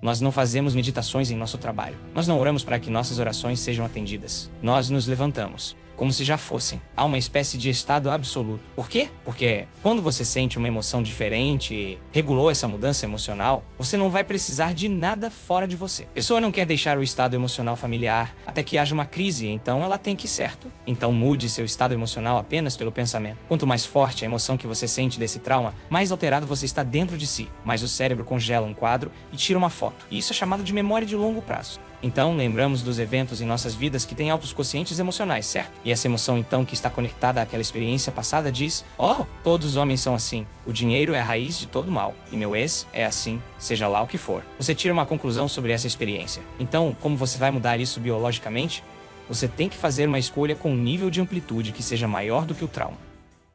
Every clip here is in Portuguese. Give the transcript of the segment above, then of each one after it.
Nós não fazemos meditações em nosso trabalho. Nós não oramos para que nossas orações sejam atendidas. Nós nos levantamos, como se já fossem. Há uma espécie de estado absoluto. Por quê? Porque quando você sente uma emoção diferente e regulou essa mudança emocional, você não vai precisar de nada fora de você. A pessoa não quer deixar o estado emocional familiar até que haja uma crise, então ela tem que ir certo. Então mude seu estado emocional apenas pelo pensamento. Quanto mais forte a emoção que você sente desse trauma, mais alterado você está dentro de si. Mas o cérebro congela um quadro e tira uma foto. E isso é chamado de memória de longo prazo. Então, lembramos dos eventos em nossas vidas que têm altos quocientes emocionais, certo? E essa emoção, então, que está conectada àquela experiência passada diz: oh, todos os homens são assim. O dinheiro é a raiz de todo mal. E meu ex é assim, seja lá o que for. Você tira uma conclusão sobre essa experiência. Então, como você vai mudar isso biologicamente? Você tem que fazer uma escolha com um nível de amplitude que seja maior do que o trauma.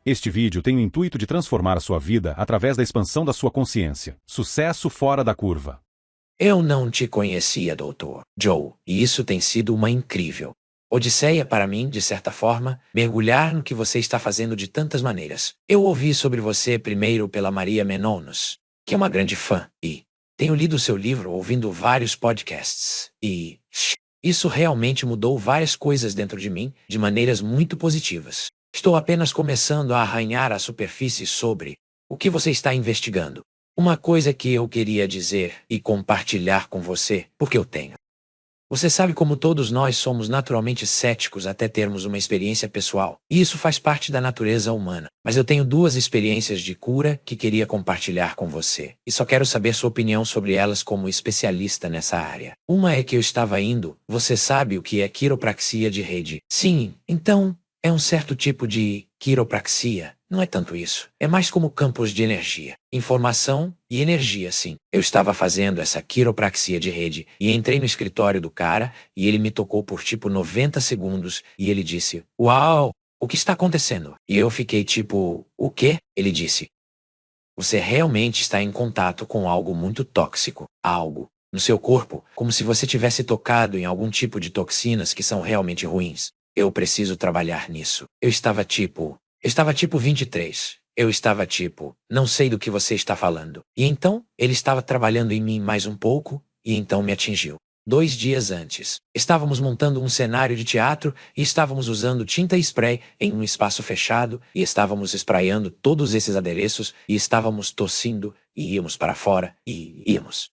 Este vídeo tem o intuito de transformar a sua vida através da expansão da sua consciência. Sucesso fora da curva. Eu não te conhecia, Dr. Joe, e isso tem sido uma incrível odisseia para mim, de certa forma, mergulhar no que você está fazendo de tantas maneiras. Eu ouvi sobre você primeiro pela Maria Menounos, que é uma grande fã, e tenho lido seu livro ouvindo vários podcasts, e isso realmente mudou várias coisas dentro de mim de maneiras muito positivas. Estou apenas começando a arranhar a superfície sobre o que você está investigando. Uma coisa que eu queria dizer e compartilhar com você, porque eu tenho. Você sabe como todos nós somos naturalmente céticos até termos uma experiência pessoal, e isso faz parte da natureza humana. Mas eu tenho duas experiências de cura que queria compartilhar com você, e só quero saber sua opinião sobre elas como especialista nessa área. Uma é que eu estava indo, você sabe o que é quiropraxia de rede? Sim, então, é um certo tipo de quiropraxia. Não é tanto isso. É mais como campos de energia, informação e energia, sim. Eu estava fazendo essa quiropraxia de rede e entrei no escritório do cara e ele me tocou por tipo 90 segundos e ele disse: "Uau, o que está acontecendo?" E eu fiquei tipo: "O quê?" Ele disse: "Você realmente está em contato com algo muito tóxico, algo no seu corpo, como se você tivesse tocado em algum tipo de toxinas que são realmente ruins. Eu preciso trabalhar nisso." Eu estava tipo 23. Eu estava tipo, não sei do que você está falando. E então, ele estava trabalhando em mim mais um pouco, e então me atingiu. 2 dias antes, estávamos montando um cenário de teatro e estávamos usando tinta e spray em um espaço fechado e estávamos espraiando todos esses adereços e estávamos tossindo e íamos para fora e íamos.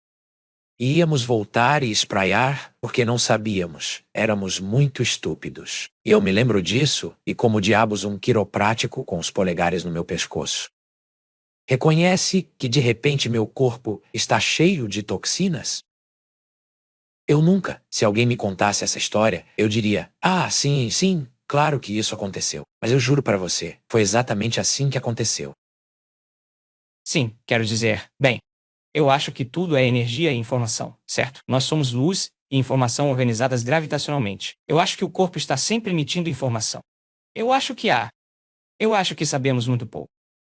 E íamos voltar e espraiar porque não sabíamos. Éramos muito estúpidos. E eu me lembro disso e como diabos um quiroprático com os polegares no meu pescoço. Reconhece que de repente meu corpo está cheio de toxinas? Eu nunca, se alguém me contasse essa história, eu diria: "Ah, sim, sim, claro que isso aconteceu." Mas eu juro para você, foi exatamente assim que aconteceu. Sim, quero dizer, bem, eu acho que tudo é energia e informação, certo? Nós somos luz e informação organizadas gravitacionalmente. Eu acho que o corpo está sempre emitindo informação. Eu acho que sabemos muito pouco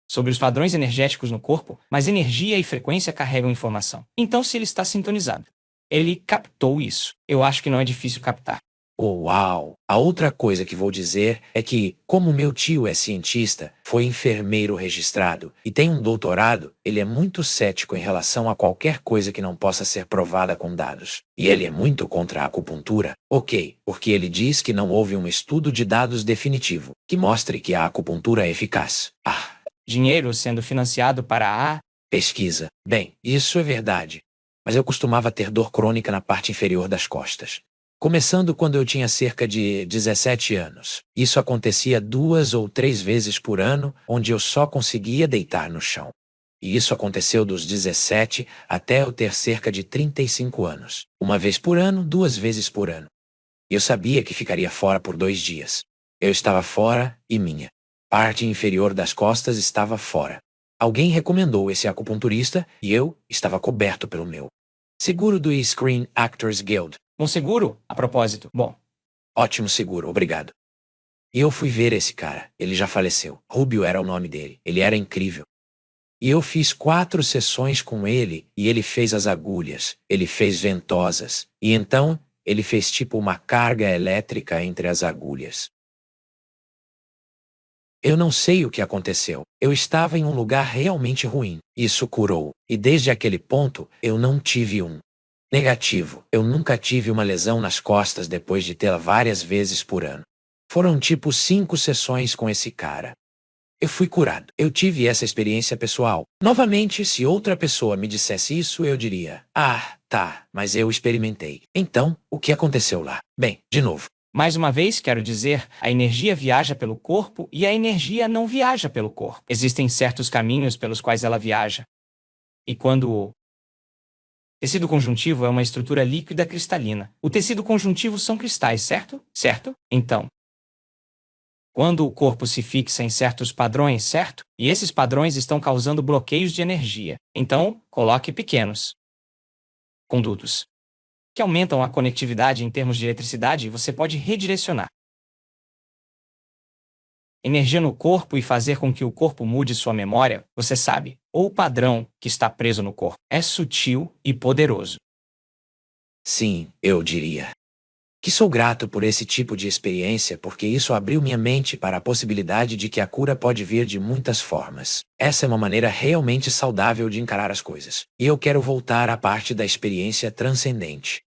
sobre os padrões energéticos no corpo, mas energia e frequência carregam informação. Então, se ele está sintonizado, ele captou isso. Eu acho que não é difícil captar. Oh, uau! A outra coisa que vou dizer é que, como meu tio é cientista, foi enfermeiro registrado e tem um doutorado, ele é muito cético em relação a qualquer coisa que não possa ser provada com dados. E ele é muito contra a acupuntura. Ok, porque ele diz que não houve um estudo de dados definitivo que mostre que a acupuntura é eficaz. Dinheiro sendo financiado para a Pesquisa. Bem, isso é verdade. Mas eu costumava ter dor crônica na parte inferior das costas. Começando quando eu tinha cerca de 17 anos. Isso acontecia 2 ou 3 vezes por ano, onde eu só conseguia deitar no chão. E isso aconteceu dos 17 até eu ter cerca de 35 anos. 1 vez por ano, 2 vezes por ano. E eu sabia que ficaria fora por 2 dias. Eu estava fora e minha parte inferior das costas estava fora. Alguém recomendou esse acupunturista e eu estava coberto pelo meu seguro do Screen Actors Guild. um seguro, a propósito. Bom, Ótimo seguro, obrigado. E eu fui ver esse cara. Ele já faleceu. Rubio era o nome dele. Ele era incrível. E eu fiz 4 sessões com ele e ele fez as agulhas. Ele fez ventosas. E então, ele fez tipo uma carga elétrica entre as agulhas. Eu não sei o que aconteceu. Eu estava em um lugar realmente ruim. Isso curou. E desde aquele ponto, eu não tive um Negativo. Eu nunca tive uma lesão nas costas depois de tê-la várias vezes por ano. Foram tipo 5 sessões com esse cara. Eu fui curado. Eu tive essa experiência pessoal. Novamente, se outra pessoa me dissesse isso, eu diria: ah, tá, mas eu experimentei. Então, o que aconteceu lá? Bem, de novo. Mais uma vez, quero dizer, a energia viaja pelo corpo e a energia não viaja pelo corpo. Existem certos caminhos pelos quais ela viaja. E quando o tecido conjuntivo é uma estrutura líquida cristalina, o tecido conjuntivo são cristais, certo? Certo? Então, quando o corpo se fixa em certos padrões, certo? E esses padrões estão causando bloqueios de energia. Então, coloque pequenos condutos que aumentam a conectividade em termos de eletricidade e você pode redirecionar energia no corpo e fazer com que o corpo mude sua memória, você sabe, ou o padrão que está preso no corpo. É sutil e poderoso. Sim, eu diria que sou grato por esse tipo de experiência porque isso abriu minha mente para a possibilidade de que a cura pode vir de muitas formas. Essa é uma maneira realmente saudável de encarar as coisas. E eu quero voltar à parte da experiência transcendente.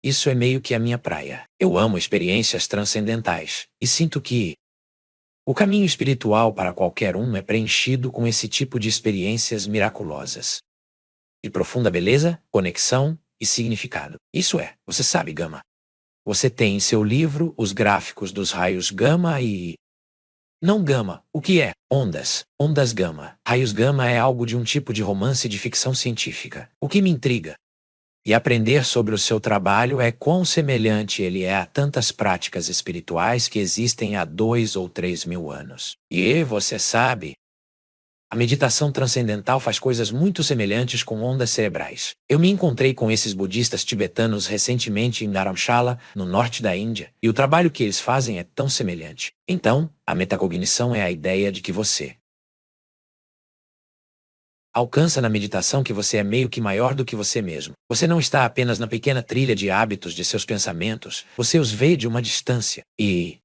Isso é meio que a minha praia. Eu amo experiências transcendentais e sinto que o caminho espiritual para qualquer um é preenchido com esse tipo de experiências miraculosas. De profunda beleza, conexão e significado. Isso é, você sabe, Gama. Você tem em seu livro os gráficos dos raios gama e... Não gama, o que é? Ondas. Ondas gama. Raios gama é algo de um tipo de romance de ficção científica. O que me intriga. E aprender sobre o seu trabalho é quão semelhante ele é a tantas práticas espirituais que existem há 2 ou 3 mil anos. E você sabe, a meditação transcendental faz coisas muito semelhantes com ondas cerebrais. Eu me encontrei com esses budistas tibetanos recentemente em Dharamshala, no norte da Índia, e o trabalho que eles fazem é tão semelhante. Então, a metacognição é a ideia de que você alcança na meditação que você é meio que maior do que você mesmo. Você não está apenas na pequena trilha de hábitos de seus pensamentos, você os vê de uma distância e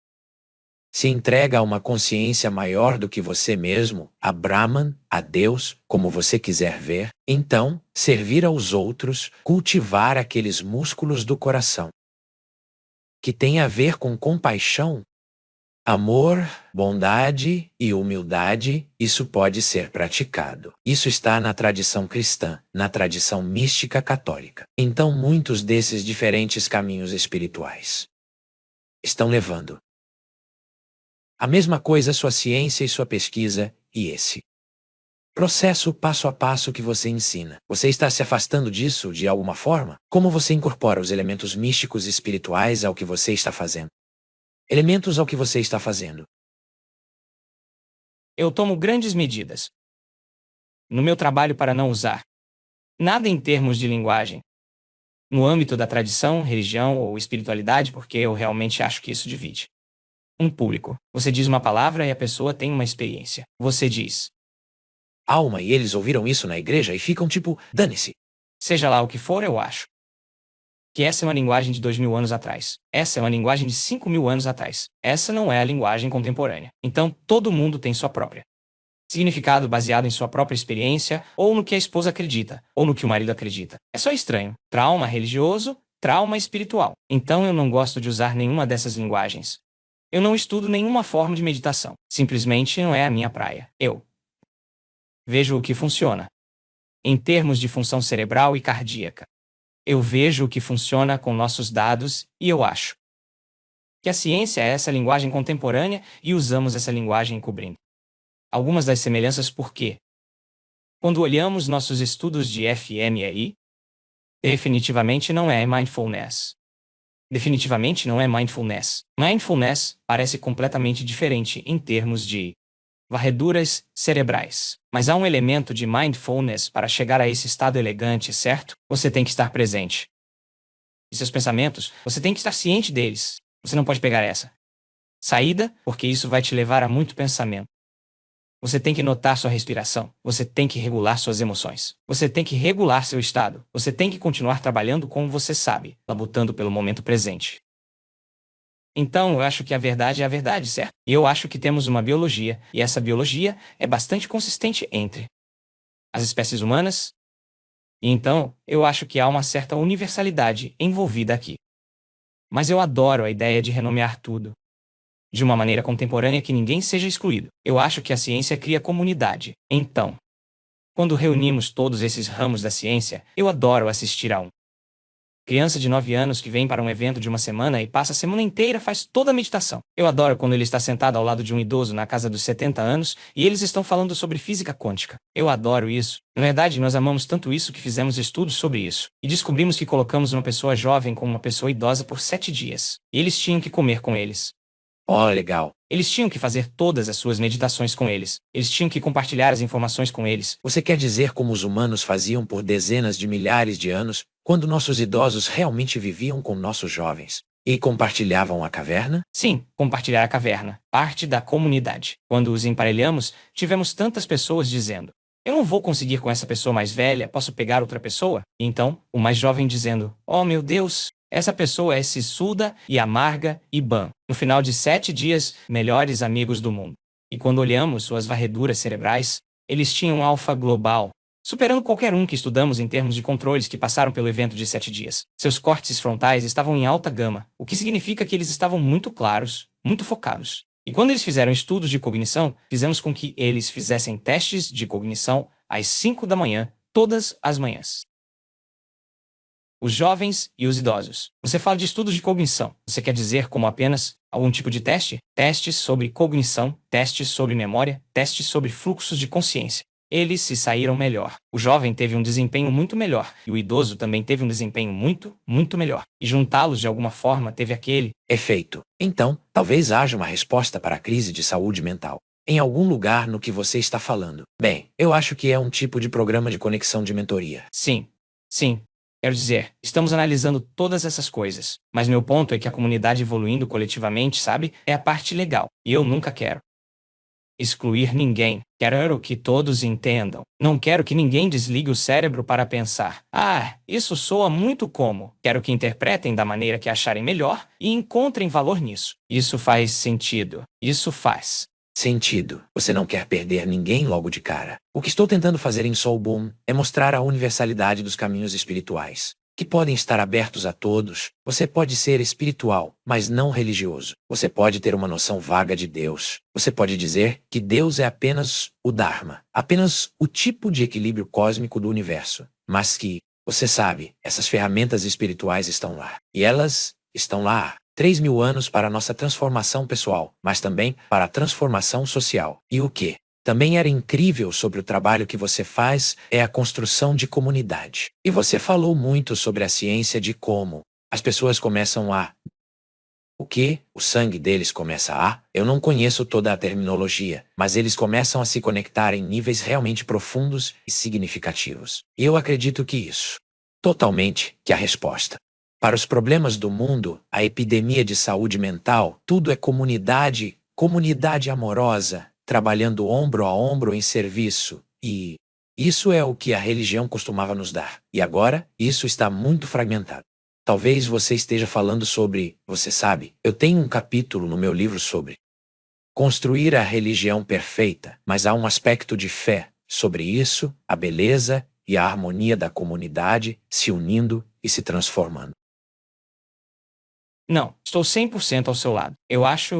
se entrega a uma consciência maior do que você mesmo, a Brahman, a Deus, como você quiser ver. Então, servir aos outros, cultivar aqueles músculos do coração que tem a ver com compaixão, amor, bondade e humildade, isso pode ser praticado. Isso está na tradição cristã, na tradição mística católica. Então muitos desses diferentes caminhos espirituais estão levando a mesma coisa sua ciência e sua pesquisa, e esse processo passo a passo que você ensina. Você está se afastando disso de alguma forma? Como você incorpora os elementos místicos e espirituais ao que você está fazendo? Elementos ao que você está fazendo. Eu tomo grandes medidas no meu trabalho para não usar nada em termos de linguagem no âmbito da tradição, religião ou espiritualidade, porque eu realmente acho que isso divide um público. Você diz uma palavra e a pessoa tem uma experiência. Você diz Alma, e eles ouviram isso na igreja e ficam tipo, dane-se. seja lá o que for, eu acho que essa é uma linguagem de 2000 anos atrás. Essa é uma linguagem de 5000 anos atrás. Essa não é a linguagem contemporânea. Então, todo mundo tem sua própria significado baseado em sua própria experiência, ou no que a esposa acredita, ou no que o marido acredita. É só estranho. Trauma religioso, trauma espiritual. Então eu não gosto de usar nenhuma dessas linguagens. Eu não estudo nenhuma forma de meditação. Simplesmente não é a minha praia. Eu vejo o que funciona em termos de função cerebral e cardíaca. Eu vejo o que funciona com nossos dados e eu acho que a ciência é essa linguagem contemporânea e usamos essa linguagem cobrindo algumas das semelhanças porque, quando olhamos nossos estudos de fMRI, definitivamente não é mindfulness. Definitivamente não é mindfulness. Mindfulness parece completamente diferente em termos de varreduras cerebrais. Mas há um elemento de mindfulness para chegar a esse estado elegante, certo? Você tem que estar presente. E seus pensamentos, você tem que estar ciente deles. Você não pode pegar essa saída, porque isso vai te levar a muito pensamento. Você tem que notar sua respiração. Você tem que regular suas emoções. Você tem que regular seu estado. Você tem que continuar trabalhando como você sabe, labutando pelo momento presente. Então, eu acho que a verdade é a verdade, certo? E eu acho que temos uma biologia, e essa biologia é bastante consistente entre as espécies humanas E então, eu acho que há uma certa universalidade envolvida aqui. Mas eu adoro a ideia de renomear tudo de uma maneira contemporânea que ninguém seja excluído. Eu acho que a ciência cria comunidade. Então, quando reunimos todos esses ramos da ciência, eu adoro assistir a um criança de 9 anos que vem para um evento de uma semana e passa a semana inteira, faz toda a meditação. Eu adoro quando ele está sentado ao lado de um idoso na casa dos 70 anos e eles estão falando sobre física quântica. Eu adoro isso. Na verdade, nós amamos tanto isso que fizemos estudos sobre isso. E descobrimos que colocamos uma pessoa jovem com uma pessoa idosa por 7 dias. E eles tinham que comer com eles. Oh, legal. Eles tinham que fazer todas as suas meditações com eles. Eles tinham que compartilhar as informações com eles. Você quer dizer como os humanos faziam por dezenas de milhares de anos, quando nossos idosos realmente viviam com nossos jovens e compartilhavam a caverna? Sim, compartilhar a caverna. Parte da comunidade. Quando os emparelhamos, tivemos tantas pessoas dizendo: eu não vou conseguir com essa pessoa mais velha, posso pegar outra pessoa? E então, o mais jovem dizendo: oh meu Deus, essa pessoa é sisuda e amarga e ban. No final de 7 dias, melhores amigos do mundo. E quando olhamos suas varreduras cerebrais, eles tinham alfa global, superando qualquer um que estudamos em termos de controles que passaram pelo evento de 7 dias. Seus córtices frontais estavam em alta gama, o que significa que eles estavam muito claros, muito focados. E quando eles fizeram estudos de cognição, fizemos com que eles fizessem testes de cognição às 5 da manhã, todas as manhãs. Os jovens e os idosos. Você fala de estudos de cognição. Você quer dizer como apenas algum tipo de teste? Testes sobre cognição, testes sobre memória, testes sobre fluxos de consciência. Eles se saíram melhor. O jovem teve um desempenho muito melhor, e o idoso também teve um desempenho muito, muito melhor. E juntá-los de alguma forma teve aquele efeito. Então, talvez haja uma resposta para a crise de saúde mental em algum lugar no que você está falando. Bem, eu acho que é um tipo de programa de conexão de mentoria. Sim. Quero dizer, estamos analisando todas essas coisas, mas meu ponto é que a comunidade evoluindo coletivamente, sabe, é a parte legal, e eu nunca quero excluir ninguém. Quero que todos entendam. Não quero que ninguém desligue o cérebro para pensar: ah, isso soa muito como. Quero que interpretem da maneira que acharem melhor e encontrem valor nisso. Isso faz sentido. Isso faz sentido. Você não quer perder ninguém logo de cara. O que estou tentando fazer em Soul Boom é mostrar a universalidade dos caminhos espirituais, que podem estar abertos a todos. Você pode ser espiritual, mas não religioso. Você pode ter uma noção vaga de Deus. Você pode dizer que Deus é apenas o Dharma, apenas o tipo de equilíbrio cósmico do universo. Mas que, você sabe, essas ferramentas espirituais estão lá. E elas estão lá 3.000 anos para a nossa transformação pessoal, mas também para a transformação social. E o que também era incrível sobre o trabalho que você faz é a construção de comunidade. E você falou muito sobre a ciência de como as pessoas começam a... O que? O sangue deles começa a... Eu não conheço toda a terminologia, mas eles começam a se conectar em níveis realmente profundos e significativos. E eu acredito que isso, totalmente, que a resposta para os problemas do mundo, a epidemia de saúde mental, tudo é comunidade, comunidade amorosa, trabalhando ombro a ombro em serviço. E isso é o que a religião costumava nos dar. E agora, isso está muito fragmentado. Talvez você esteja falando sobre, você sabe, eu tenho um capítulo no meu livro sobre construir a religião perfeita, mas há um aspecto de fé sobre isso, a beleza e a harmonia da comunidade se unindo e se transformando. Não, estou 100% ao seu lado. Eu acho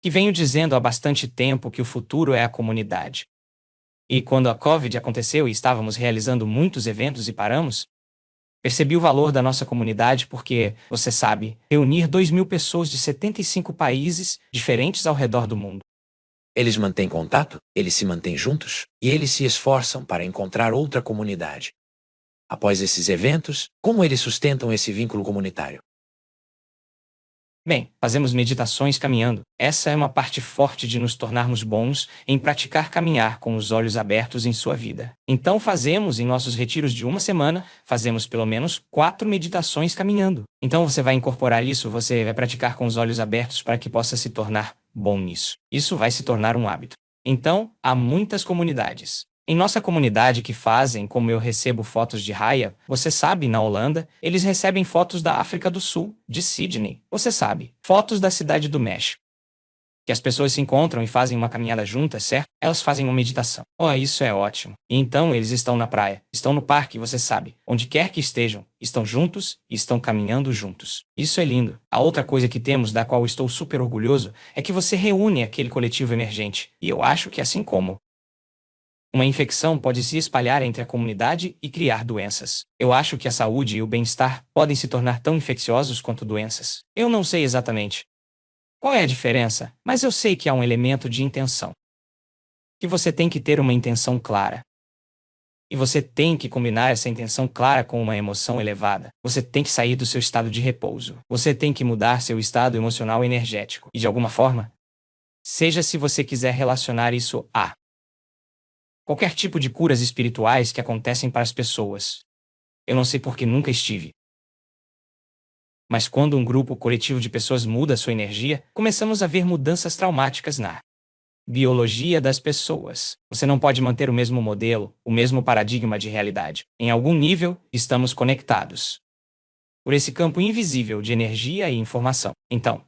que venho dizendo há bastante tempo que o futuro é a comunidade. E quando a Covid aconteceu e estávamos realizando muitos eventos e paramos, percebi o valor da nossa comunidade porque, você sabe, reunir 2.000 pessoas de 75 países diferentes ao redor do mundo. Eles mantêm contato, eles se mantêm juntos, e eles se esforçam para encontrar outra comunidade. Após esses eventos, como eles sustentam esse vínculo comunitário? Bem, fazemos meditações caminhando. Essa é uma parte forte de nos tornarmos bons em praticar caminhar com os olhos abertos em sua vida. Então fazemos, em nossos retiros de uma semana, fazemos pelo menos 4 meditações caminhando. Então você vai incorporar isso, você vai praticar com os olhos abertos para que possa se tornar bom nisso. Isso vai se tornar um hábito. Então, há muitas comunidades. Em nossa comunidade que fazem, como eu recebo fotos de Raya, você sabe, na Holanda, eles recebem fotos da África do Sul, de Sydney, você sabe, fotos da Cidade do México, que as pessoas se encontram e fazem uma caminhada juntas, certo? Elas fazem uma meditação. Oh, isso é ótimo. E então eles estão na praia, estão no parque, você sabe. Onde quer que estejam, estão juntos e estão caminhando juntos. Isso é lindo. A outra coisa que temos, da qual estou super orgulhoso, é que você reúne aquele coletivo emergente. E eu acho que assim como uma infecção pode se espalhar entre a comunidade e criar doenças. Eu acho que a saúde e o bem-estar podem se tornar tão infecciosos quanto doenças. Eu não sei exatamente qual é a diferença, mas eu sei que há um elemento de intenção. Que você tem que ter uma intenção clara. E você tem que combinar essa intenção clara com uma emoção elevada. Você tem que sair do seu estado de repouso. Você tem que mudar seu estado emocional energético. E de alguma forma, seja se você quiser relacionar isso a qualquer tipo de curas espirituais que acontecem para as pessoas. Eu não sei porque nunca estive. Mas quando um grupo coletivo de pessoas muda sua energia, começamos a ver mudanças traumáticas na biologia das pessoas. Você não pode manter o mesmo modelo, o mesmo paradigma de realidade. Em algum nível, estamos conectados por esse campo invisível de energia e informação. Então,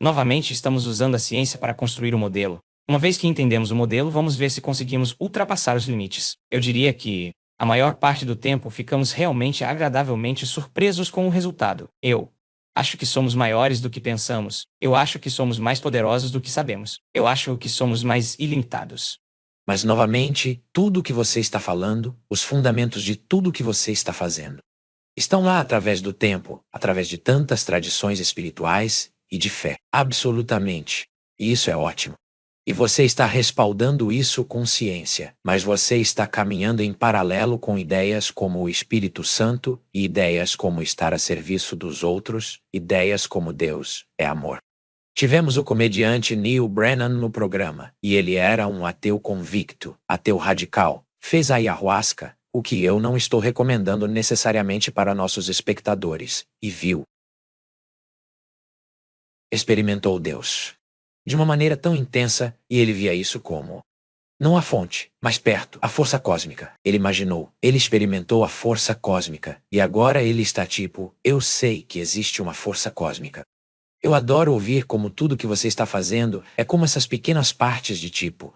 novamente estamos usando a ciência para construir o modelo. Uma vez que entendemos o modelo, vamos ver se conseguimos ultrapassar os limites. Eu diria que a maior parte do tempo ficamos realmente agradavelmente surpresos com o resultado. Eu acho que somos maiores do que pensamos. Eu acho que somos mais poderosos do que sabemos. Eu acho que somos mais ilimitados. Mas novamente, tudo o que você está falando, os fundamentos de tudo o que você está fazendo, estão lá através do tempo, através de tantas tradições espirituais e de fé. Absolutamente. E isso é ótimo. E você está respaldando isso com ciência, mas você está caminhando em paralelo com ideias como o Espírito Santo e ideias como estar a serviço dos outros, ideias como Deus é amor. Tivemos o comediante Neil Brennan no programa, e ele era um ateu convicto, ateu radical, fez ayahuasca, o que eu não estou recomendando necessariamente para nossos espectadores, e viu. Experimentou Deus de uma maneira tão intensa, e ele via isso como não a fonte, mas perto, a força cósmica. Ele imaginou, ele experimentou a força cósmica, e agora ele está tipo, eu sei que existe uma força cósmica. Eu adoro ouvir como tudo que você está fazendo é como essas pequenas partes de tipo,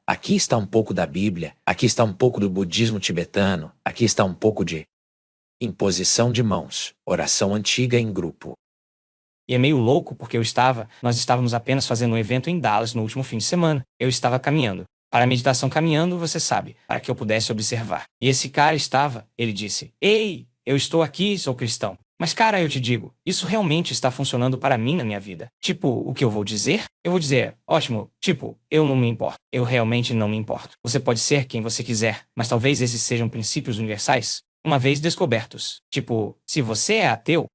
aqui está um pouco da Bíblia, aqui está um pouco do budismo tibetano, aqui está um pouco de imposição de mãos, oração antiga em grupo. E é meio louco porque nós estávamos apenas fazendo um evento em Dallas no último fim de semana. Eu estava caminhando. Para a meditação caminhando, você sabe, para que eu pudesse observar. E esse cara ele disse, ei, eu estou aqui, sou cristão. Mas cara, eu te digo, isso realmente está funcionando para mim na minha vida. Tipo, o que eu vou dizer? Eu vou dizer, ótimo, tipo, eu não me importo. Eu realmente não me importo. Você pode ser quem você quiser, mas talvez esses sejam princípios universais, uma vez descobertos. Tipo, se você é ateu,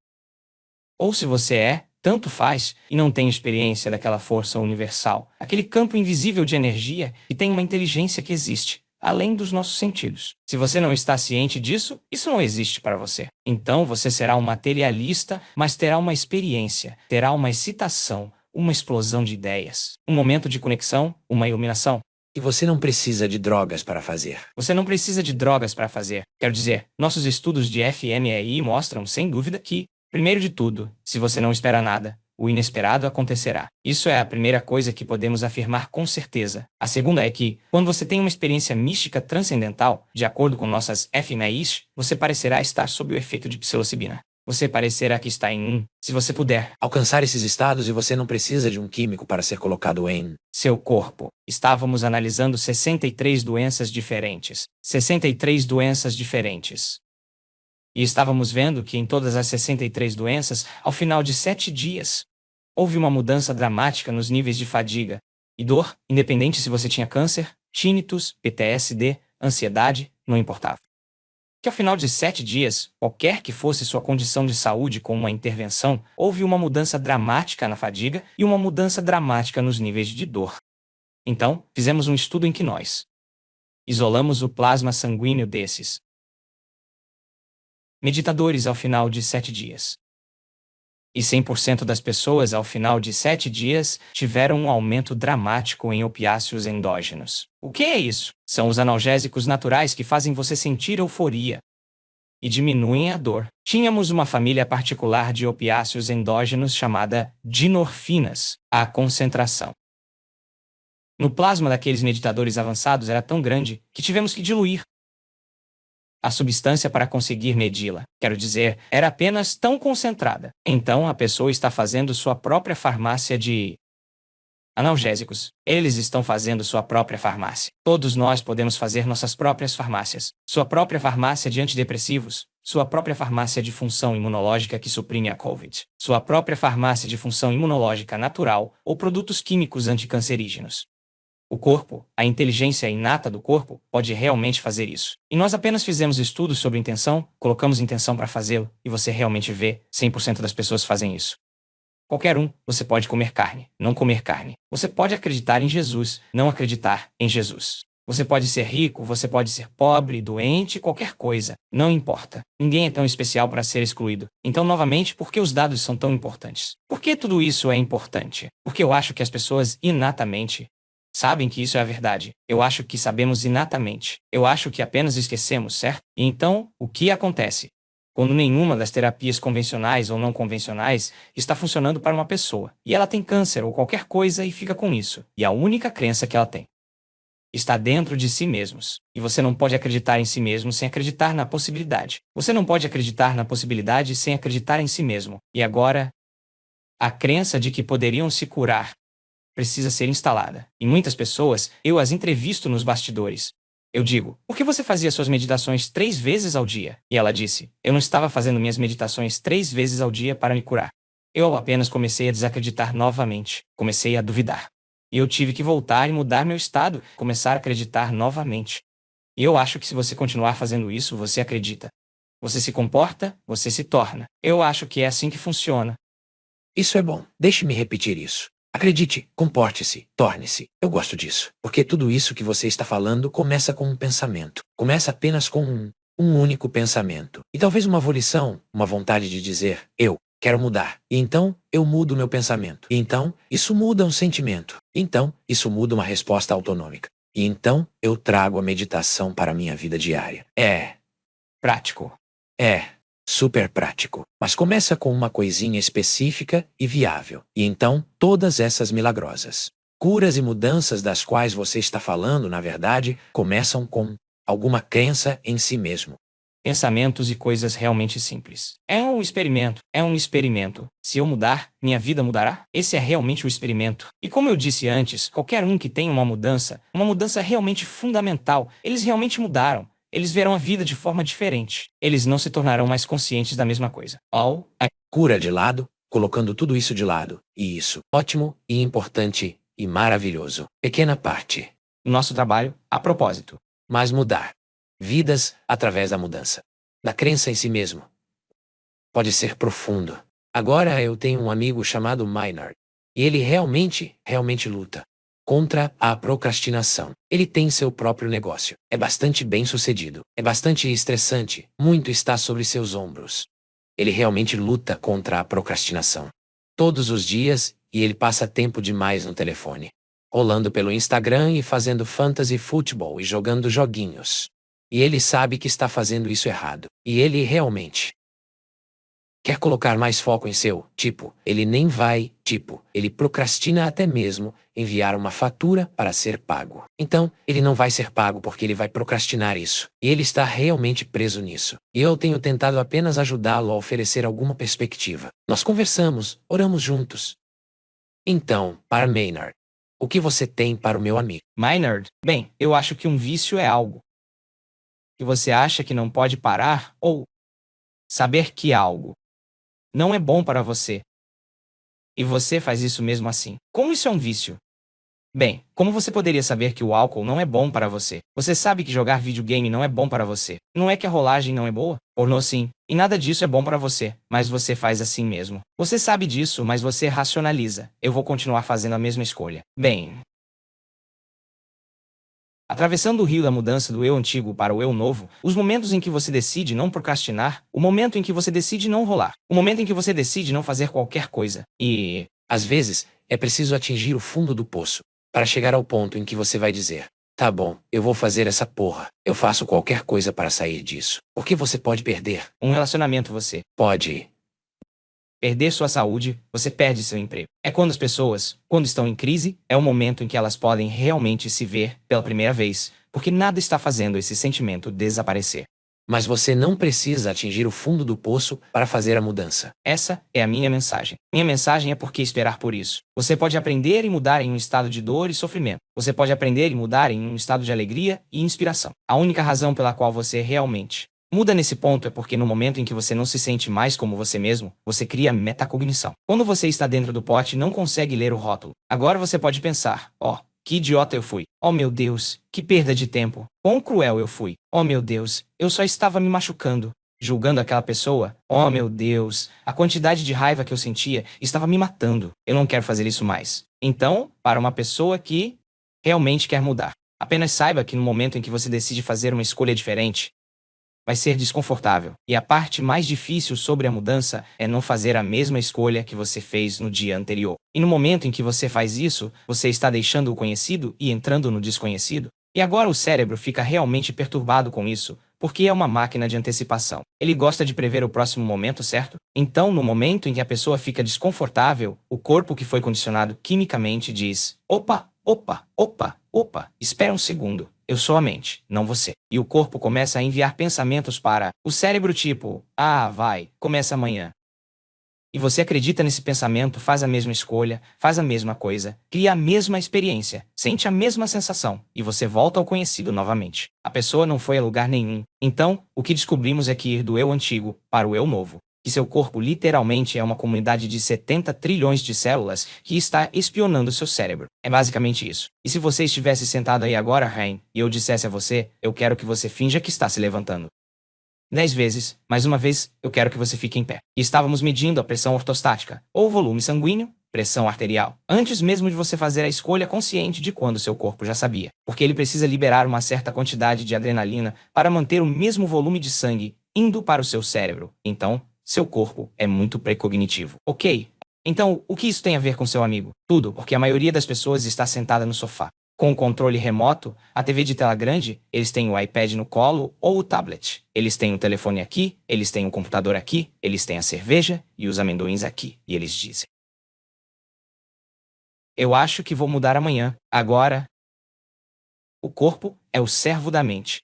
ou se você tanto faz e não tem experiência daquela força universal, aquele campo invisível de energia que tem uma inteligência que existe, além dos nossos sentidos. Se você não está ciente disso, isso não existe para você. Então você será um materialista, mas terá uma experiência, terá uma excitação, uma explosão de ideias, um momento de conexão, uma iluminação. E você não precisa de drogas para fazer. Você não precisa de drogas para fazer. Quero dizer, nossos estudos de fMRI mostram, sem dúvida, que primeiro de tudo, se você não espera nada, o inesperado acontecerá. Isso é a primeira coisa que podemos afirmar com certeza. A segunda é que, quando você tem uma experiência mística transcendental, de acordo com nossas fMRIs, você parecerá estar sob o efeito de psilocibina. Você parecerá que está se você puder, alcançar esses estados e você não precisa de um químico para ser colocado em seu corpo. Estávamos analisando 63 doenças diferentes. 63 doenças diferentes. E estávamos vendo que em todas as 63 doenças, ao final de 7 dias, houve uma mudança dramática nos níveis de fadiga e dor, independente se você tinha câncer, tinnitus, PTSD, ansiedade, não importava. Que ao final de 7 dias, qualquer que fosse sua condição de saúde com uma intervenção, houve uma mudança dramática na fadiga e uma mudança dramática nos níveis de dor. Então, fizemos um estudo em que nós isolamos o plasma sanguíneo desses meditadores ao final de 7 dias. E 100% das pessoas ao final de 7 dias tiveram um aumento dramático em opiáceos endógenos. O que é isso? São os analgésicos naturais que fazem você sentir euforia. e diminuem a dor. Tínhamos uma família particular de opiáceos endógenos chamada dinorfinas, a concentração no plasma daqueles meditadores avançados era tão grande que tivemos que diluir a substância para conseguir medi-la. Quero dizer, era apenas tão concentrada. Então a pessoa está fazendo sua própria farmácia de analgésicos. Eles estão fazendo sua própria farmácia. Todos nós podemos fazer nossas próprias farmácias. Sua própria farmácia de antidepressivos. Sua própria farmácia de função imunológica que suprime a COVID. Sua própria farmácia de função imunológica natural ou produtos químicos anticancerígenos. O corpo, a inteligência inata do corpo, pode realmente fazer isso. E nós apenas fizemos estudos sobre intenção, colocamos intenção para fazê-lo, e você realmente vê, 100% das pessoas fazem isso. Qualquer um, você pode comer carne, não comer carne. Você pode acreditar em Jesus, não acreditar em Jesus. Você pode ser rico, você pode ser pobre, doente, qualquer coisa. Não importa. Ninguém é tão especial para ser excluído. Então, novamente, por que os dados são tão importantes? Por que tudo isso é importante? Porque eu acho que as pessoas inatamente sabem que isso é a verdade. Eu acho que sabemos inatamente. Eu acho que apenas esquecemos, certo? E então, o que acontece? Quando nenhuma das terapias convencionais ou não convencionais está funcionando para uma pessoa, e ela tem câncer ou qualquer coisa e fica com isso, e a única crença que ela tem está dentro de si mesmos. E você não pode acreditar em si mesmo sem acreditar na possibilidade. Você não pode acreditar na possibilidade sem acreditar em si mesmo. E agora, a crença de que poderiam se curar precisa ser instalada. E muitas pessoas, eu as entrevisto nos bastidores. Eu digo, por que você fazia suas meditações 3 vezes ao dia? E ela disse, eu não estava fazendo minhas meditações 3 vezes ao dia para me curar. Eu apenas comecei a desacreditar novamente. Comecei a duvidar. E eu tive que voltar e mudar meu estado, começar a acreditar novamente. E eu acho que se você continuar fazendo isso, você acredita. Você se comporta, você se torna. Eu acho que é assim que funciona. Isso é bom. Deixe-me repetir isso. Acredite, comporte-se, torne-se. Eu gosto disso, porque tudo isso que você está falando começa com um pensamento. Começa apenas com um único pensamento. E talvez uma volição, uma vontade de dizer, eu quero mudar. E então, eu mudo meu pensamento. E então, isso muda um sentimento. Então, isso muda uma resposta autonômica. E então, eu trago a meditação para a minha vida diária. É Prático. Super prático. Mas começa com uma coisinha específica e viável. E então, todas essas milagrosas curas e mudanças das quais você está falando, na verdade, começam com alguma crença em si mesmo. Pensamentos e coisas realmente simples. É um experimento. É um experimento. Se eu mudar, minha vida mudará? Esse é realmente o experimento. E como eu disse antes, qualquer um que tenha uma mudança realmente fundamental, eles realmente mudaram. Eles verão a vida de forma diferente. Eles não se tornarão mais conscientes da mesma coisa. A cura de lado, colocando tudo isso de lado. E isso, ótimo e importante e maravilhoso. Pequena parte. Nosso trabalho, a propósito. Mas mudar vidas através da mudança. Da crença em si mesmo. Pode ser profundo. Agora eu tenho um amigo chamado Maynard. E ele realmente luta contra a procrastinação. Ele tem seu próprio negócio. É bastante bem-sucedido. É bastante estressante. Muito está sobre seus ombros. Ele realmente luta contra a procrastinação. Todos os dias, e ele passa tempo demais no telefone. Rolando pelo Instagram e fazendo fantasy futebol e jogando joguinhos. E ele sabe que está fazendo isso errado. E ele realmente quer colocar mais foco em ele procrastina até mesmo enviar uma fatura para ser pago. Então, ele não vai ser pago porque ele vai procrastinar isso. E ele está realmente preso nisso. E eu tenho tentado apenas ajudá-lo a oferecer alguma perspectiva. Nós conversamos, oramos juntos. Então, para Maynard, o que você tem para o meu amigo? Maynard, bem, eu acho que um vício é algo que você acha que não pode parar ou saber que algo não é bom para você. E você faz isso mesmo assim. Como isso é um vício? Bem, como você poderia saber que o álcool não é bom para você? Você sabe que jogar videogame não é bom para você. Não é que a rolagem não é boa? Pornô sim. E nada disso é bom para você. Mas você faz assim mesmo. Você sabe disso, mas você racionaliza. Eu vou continuar fazendo a mesma escolha. Bem, atravessando o rio da mudança do eu antigo para o eu novo, os momentos em que você decide não procrastinar, o momento em que você decide não rolar, o momento em que você decide não fazer qualquer coisa. E, às vezes, é preciso atingir o fundo do poço para chegar ao ponto em que você vai dizer, Tá bom, eu vou fazer essa porra. Eu faço qualquer coisa para sair disso. O que você pode perder? Um relacionamento você Pode. perder sua saúde, você perde seu emprego. É quando as pessoas, quando estão em crise, é o momento em que elas podem realmente se ver pela primeira vez, porque nada está fazendo esse sentimento desaparecer. Mas você não precisa atingir o fundo do poço para fazer a mudança. Essa é a minha mensagem. Minha mensagem é por que esperar por isso. Você pode aprender e mudar em um estado de dor e sofrimento. Você pode aprender e mudar em um estado de alegria e inspiração. A única razão pela qual você realmente muda nesse ponto é porque no momento em que você não se sente mais como você mesmo, você cria metacognição. Quando você está dentro do pote e não consegue ler o rótulo, agora você pode pensar, que idiota eu fui. Oh meu Deus, que perda de tempo. Quão cruel eu fui. Oh meu Deus, eu só estava me machucando. Julgando aquela pessoa. Oh meu Deus, a quantidade de raiva que eu sentia estava me matando. Eu não quero fazer isso mais. Então, para uma pessoa que realmente quer mudar, apenas saiba que no momento em que você decide fazer uma escolha diferente, vai ser desconfortável. E a parte mais difícil sobre a mudança é não fazer a mesma escolha que você fez no dia anterior. E no momento em que você faz isso, você está deixando o conhecido e entrando no desconhecido. E agora o cérebro fica realmente perturbado com isso, porque é uma máquina de antecipação. Ele gosta de prever o próximo momento, certo? Então, no momento em que a pessoa fica desconfortável, o corpo que foi condicionado quimicamente diz: opa, opa, opa, opa, espera um segundo. Eu sou a mente, não você. E o corpo começa a enviar pensamentos para o cérebro tipo, vai, começa amanhã. E você acredita nesse pensamento, faz a mesma escolha, faz a mesma coisa, cria a mesma experiência, sente a mesma sensação, e você volta ao conhecido novamente. A pessoa não foi a lugar nenhum. Então, o que descobrimos é que ir do eu antigo para o eu novo. Que seu corpo literalmente é uma comunidade de 70 trilhões de células que está espionando seu cérebro. É basicamente isso. E se você estivesse sentado aí agora, Rain, e eu dissesse a você, eu quero que você finja que está se levantando 10 vezes, mais uma vez, eu quero que você fique em pé. E estávamos medindo a pressão ortostática, ou volume sanguíneo, pressão arterial, antes mesmo de você fazer a escolha consciente de quando seu corpo já sabia. Porque ele precisa liberar uma certa quantidade de adrenalina para manter o mesmo volume de sangue indo para o seu cérebro. Então, seu corpo é muito precognitivo. Ok? Então, o que isso tem a ver com seu amigo? Tudo, porque a maioria das pessoas está sentada no sofá. Com o controle remoto, a TV de tela grande, eles têm o iPad no colo ou o tablet. Eles têm o telefone aqui, eles têm o computador aqui, eles têm a cerveja e os amendoins aqui. E eles dizem: eu acho que vou mudar amanhã. Agora, o corpo é o servo da mente.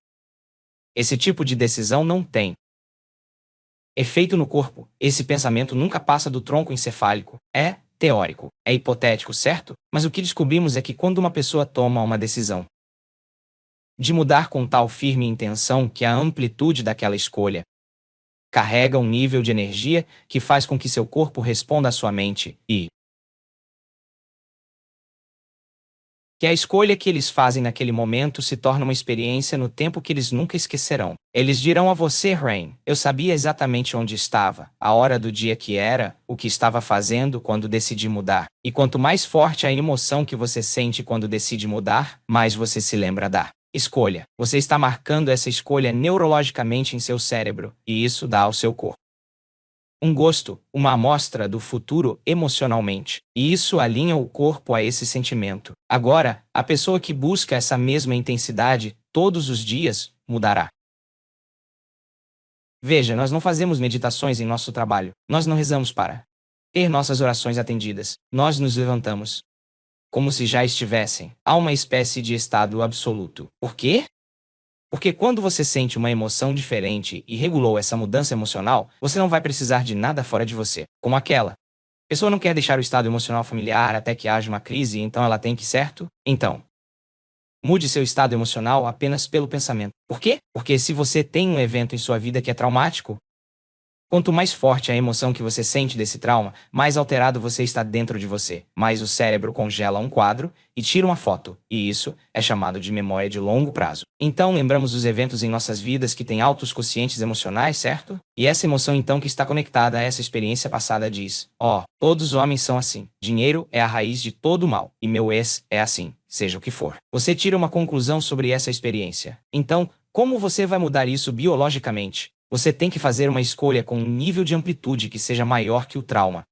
Esse tipo de decisão não tem efeito no corpo. Esse pensamento nunca passa do tronco encefálico. É teórico, é hipotético, certo? Mas o que descobrimos é que quando uma pessoa toma uma decisão de mudar com tal firme intenção que a amplitude daquela escolha carrega um nível de energia que faz com que seu corpo responda à sua mente e que a escolha que eles fazem naquele momento se torna uma experiência no tempo que eles nunca esquecerão. Eles dirão a você, Rain, eu sabia exatamente onde estava, a hora do dia que era, o que estava fazendo quando decidi mudar. E quanto mais forte a emoção que você sente quando decide mudar, mais você se lembra da escolha. Você está marcando essa escolha neurologicamente em seu cérebro, e isso dá ao seu corpo um gosto, uma amostra do futuro emocionalmente. E isso alinha o corpo a esse sentimento. Agora, a pessoa que busca essa mesma intensidade todos os dias mudará. Veja, nós não fazemos meditações em nosso trabalho. Nós não rezamos para ter nossas orações atendidas. Nós nos levantamos como se já estivessem a uma espécie de estado absoluto. Por quê? Porque quando você sente uma emoção diferente e regulou essa mudança emocional, você não vai precisar de nada fora de você, como aquela. A pessoa não quer deixar o estado emocional familiar até que haja uma crise, então ela tem que, certo? Então, mude seu estado emocional apenas pelo pensamento. Por quê? Porque se você tem um evento em sua vida que é traumático, quanto mais forte a emoção que você sente desse trauma, mais alterado você está dentro de você. Mais o cérebro congela um quadro e tira uma foto, e isso é chamado de memória de longo prazo. Então lembramos dos eventos em nossas vidas que têm altos quocientes emocionais, certo? E essa emoção então que está conectada a essa experiência passada diz: todos os homens são assim. Dinheiro é a raiz de todo o mal, e meu ex é assim, seja o que for. Você tira uma conclusão sobre essa experiência. Então, como você vai mudar isso biologicamente? Você tem que fazer uma escolha com um nível de amplitude que seja maior que o trauma.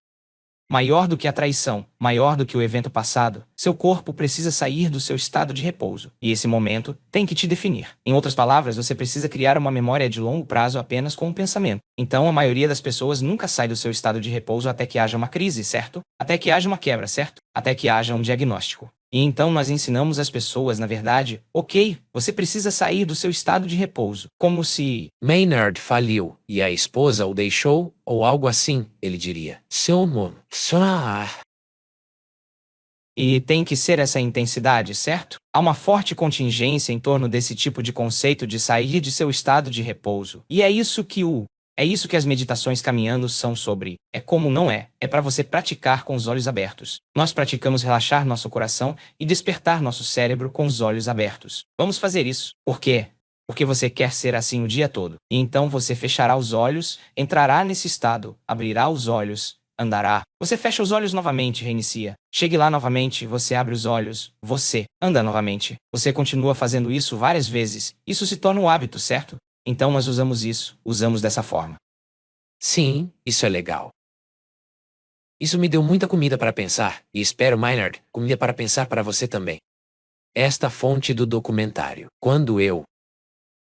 Maior do que a traição, maior do que o evento passado, seu corpo precisa sair do seu estado de repouso, e esse momento tem que te definir. Em outras palavras, você precisa criar uma memória de longo prazo apenas com um pensamento. Então, a maioria das pessoas nunca sai do seu estado de repouso até que haja uma crise, certo? Até que haja uma quebra, certo? Até que haja um diagnóstico. E então nós ensinamos as pessoas, na verdade, ok, você precisa sair do seu estado de repouso, como se Maynard faliu e a esposa o deixou, ou algo assim, ele diria. Seu amor. E tem que ser essa intensidade, certo? Há uma forte contingência em torno desse tipo de conceito de sair de seu estado de repouso. E é isso que as meditações caminhando são sobre. É como não é. É para você praticar com os olhos abertos. Nós praticamos relaxar nosso coração e despertar nosso cérebro com os olhos abertos. Vamos fazer isso. Por quê? Porque você quer ser assim o dia todo. E então você fechará os olhos, entrará nesse estado, abrirá os olhos, andará. Você fecha os olhos novamente, reinicia. Chegue lá novamente, você abre os olhos, você anda novamente. Você continua fazendo isso várias vezes. Isso se torna um hábito, certo? Então nós usamos dessa forma. Sim, isso é legal. Isso me deu muita comida para pensar, e espero, Maynard, comida para pensar para você também. Esta fonte do documentário. Quando eu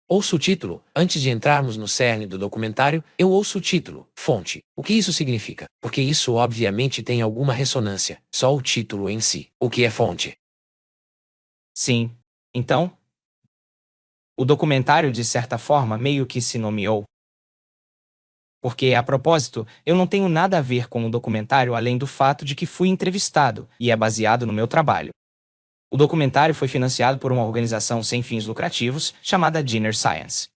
ouço o título, antes de entrarmos no cerne do documentário, eu ouço o título, fonte. O que isso significa? Porque isso obviamente tem alguma ressonância, só o título em si. O que é fonte? Sim. Então, o documentário, de certa forma, meio que se nomeou. Porque, a propósito, eu não tenho nada a ver com o documentário além do fato de que fui entrevistado, e é baseado no meu trabalho. O documentário foi financiado por uma organização sem fins lucrativos chamada Dinner Science.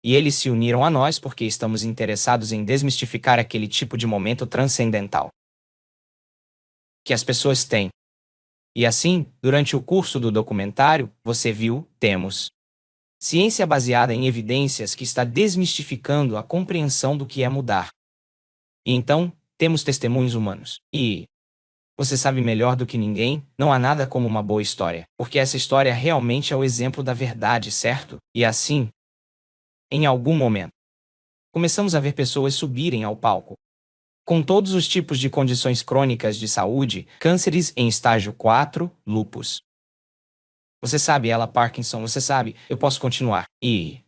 E eles se uniram a nós porque estamos interessados em desmistificar aquele tipo de momento transcendental que as pessoas têm. E assim, durante o curso do documentário, você viu, temos ciência baseada em evidências que está desmistificando a compreensão do que é mudar. E então, temos testemunhos humanos. E você sabe melhor do que ninguém, não há nada como uma boa história, porque essa história realmente é o exemplo da verdade, certo? E assim, em algum momento, começamos a ver pessoas subirem ao palco, com todos os tipos de condições crônicas de saúde, cânceres em estágio 4, lúpus. Você sabe, ela Parkinson, você sabe, eu posso continuar. E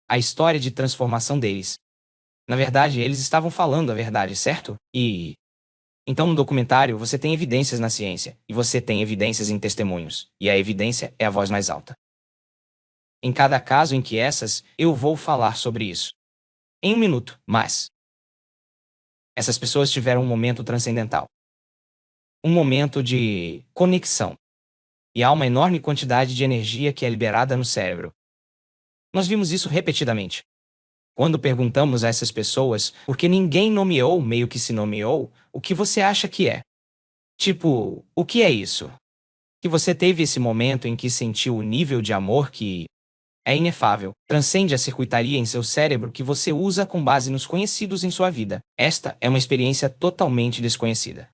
a história de transformação deles. Na verdade, eles estavam falando a verdade, certo? E então no documentário você tem evidências na ciência, e você tem evidências em testemunhos, e a evidência é a voz mais alta. Em cada caso em que eu vou falar sobre isso. Em um minuto, mas essas pessoas tiveram um momento transcendental. Um momento de conexão. E há uma enorme quantidade de energia que é liberada no cérebro. Nós vimos isso repetidamente. Quando perguntamos a essas pessoas, porque ninguém nomeou, meio que se nomeou, o que você acha que é? Tipo, o que é isso? Que você teve esse momento em que sentiu o nível de amor que é inefável, transcende a circuitaria em seu cérebro que você usa com base nos conhecidos em sua vida. Esta é uma experiência totalmente desconhecida.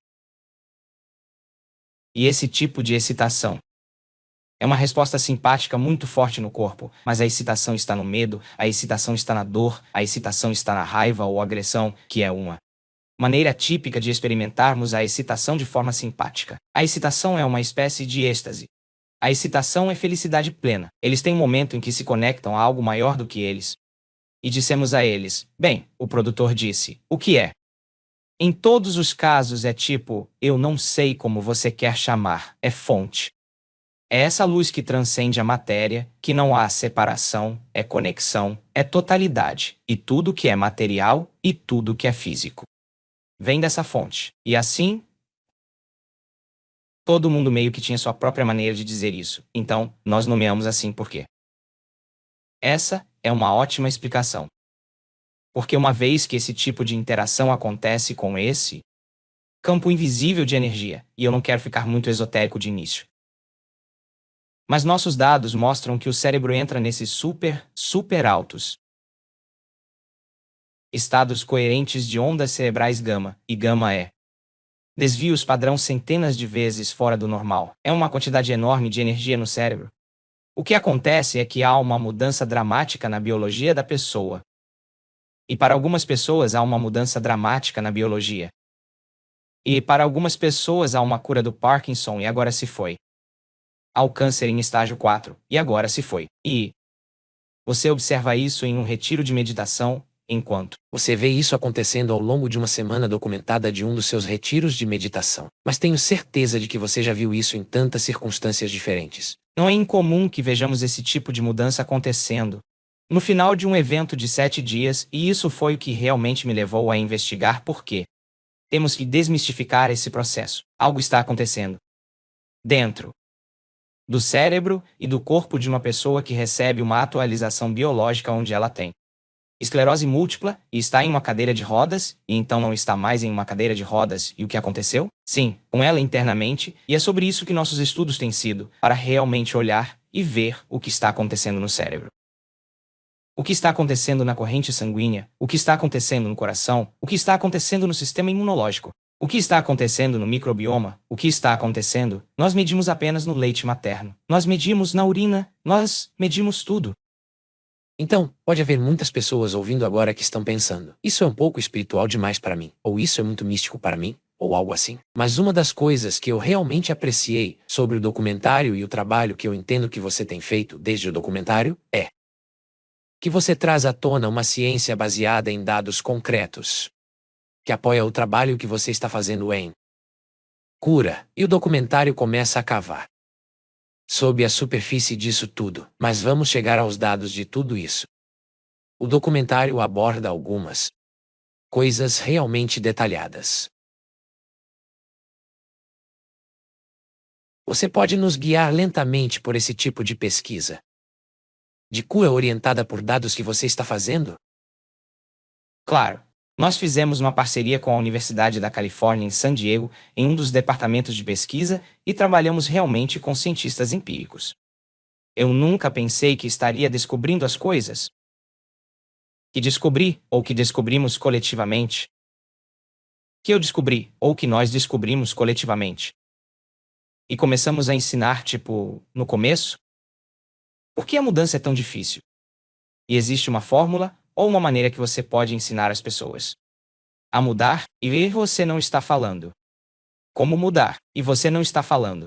E esse tipo de excitação é uma resposta simpática muito forte no corpo, mas a excitação está no medo, a excitação está na dor, a excitação está na raiva ou agressão, que é uma maneira típica de experimentarmos a excitação de forma simpática. A excitação é uma espécie de êxtase. A excitação é felicidade plena. Eles têm um momento em que se conectam a algo maior do que eles. E dissemos a eles, bem, o produtor disse, o que é? Em todos os casos é tipo, eu não sei como você quer chamar, é fonte. É essa luz que transcende a matéria, que não há separação, é conexão, é totalidade, e tudo que é material e tudo que é físico vem dessa fonte. E assim, todo mundo meio que tinha sua própria maneira de dizer isso, então nós nomeamos assim por quê. Essa é uma ótima explicação. Porque uma vez que esse tipo de interação acontece com esse campo invisível de energia, e eu não quero ficar muito esotérico de início, mas nossos dados mostram que o cérebro entra nesses super altos estados coerentes de ondas cerebrais gama, e gama é desvios padrão centenas de vezes fora do normal. É uma quantidade enorme de energia no cérebro. O que acontece é que há uma mudança dramática na biologia da pessoa. E para algumas pessoas há uma mudança dramática na biologia E para algumas pessoas há uma cura do Parkinson e agora se foi. Ao câncer em estágio 4, e agora se foi. E você observa isso em um retiro de meditação, enquanto Você vê isso acontecendo ao longo de uma semana documentada de um dos seus retiros de meditação. Mas tenho certeza de que você já viu isso em tantas circunstâncias diferentes. não é incomum que vejamos esse tipo de mudança acontecendo no final de um evento de 7 dias, e isso foi o que realmente me levou a investigar por quê. Temos que desmistificar esse processo. Algo está acontecendo dentro do cérebro e do corpo de uma pessoa que recebe uma atualização biológica onde ela tem esclerose múltipla e está em uma cadeira de rodas, e então não está mais em uma cadeira de rodas. E o que aconteceu? Sim, com ela internamente, e é sobre isso que nossos estudos têm sido, para realmente olhar e ver o que está acontecendo no cérebro. O que está acontecendo na corrente sanguínea, o que está acontecendo no coração, o que está acontecendo no sistema imunológico, o que está acontecendo no microbioma, o que está acontecendo. Nós medimos apenas no leite materno. Nós medimos na urina, nós medimos tudo. Então, pode haver muitas pessoas ouvindo agora que estão pensando: isso é um pouco espiritual demais para mim, ou isso é muito místico para mim, ou algo assim. Mas uma das coisas que eu realmente apreciei sobre o documentário e o trabalho que eu entendo que você tem feito desde o documentário é que você traz à tona uma ciência baseada em dados concretos, que apoia o trabalho que você está fazendo em cura, e o documentário começa a cavar sob a superfície disso tudo, mas vamos chegar aos dados de tudo isso. O documentário aborda algumas coisas realmente detalhadas. Você pode nos guiar lentamente por esse tipo de pesquisa de cura orientada por dados que você está fazendo? Claro. Nós fizemos uma parceria com a Universidade da Califórnia em San Diego, em um dos departamentos de pesquisa, e trabalhamos realmente com cientistas empíricos. Eu nunca pensei que estaria descobrindo as coisas que descobri, ou que descobrimos coletivamente. Que eu descobri, ou que nós descobrimos coletivamente. E começamos a ensinar, no começo? Por que a mudança é tão difícil? E existe uma fórmula, ou uma maneira que você pode ensinar as pessoas a mudar, e você não está falando como mudar, e você não está falando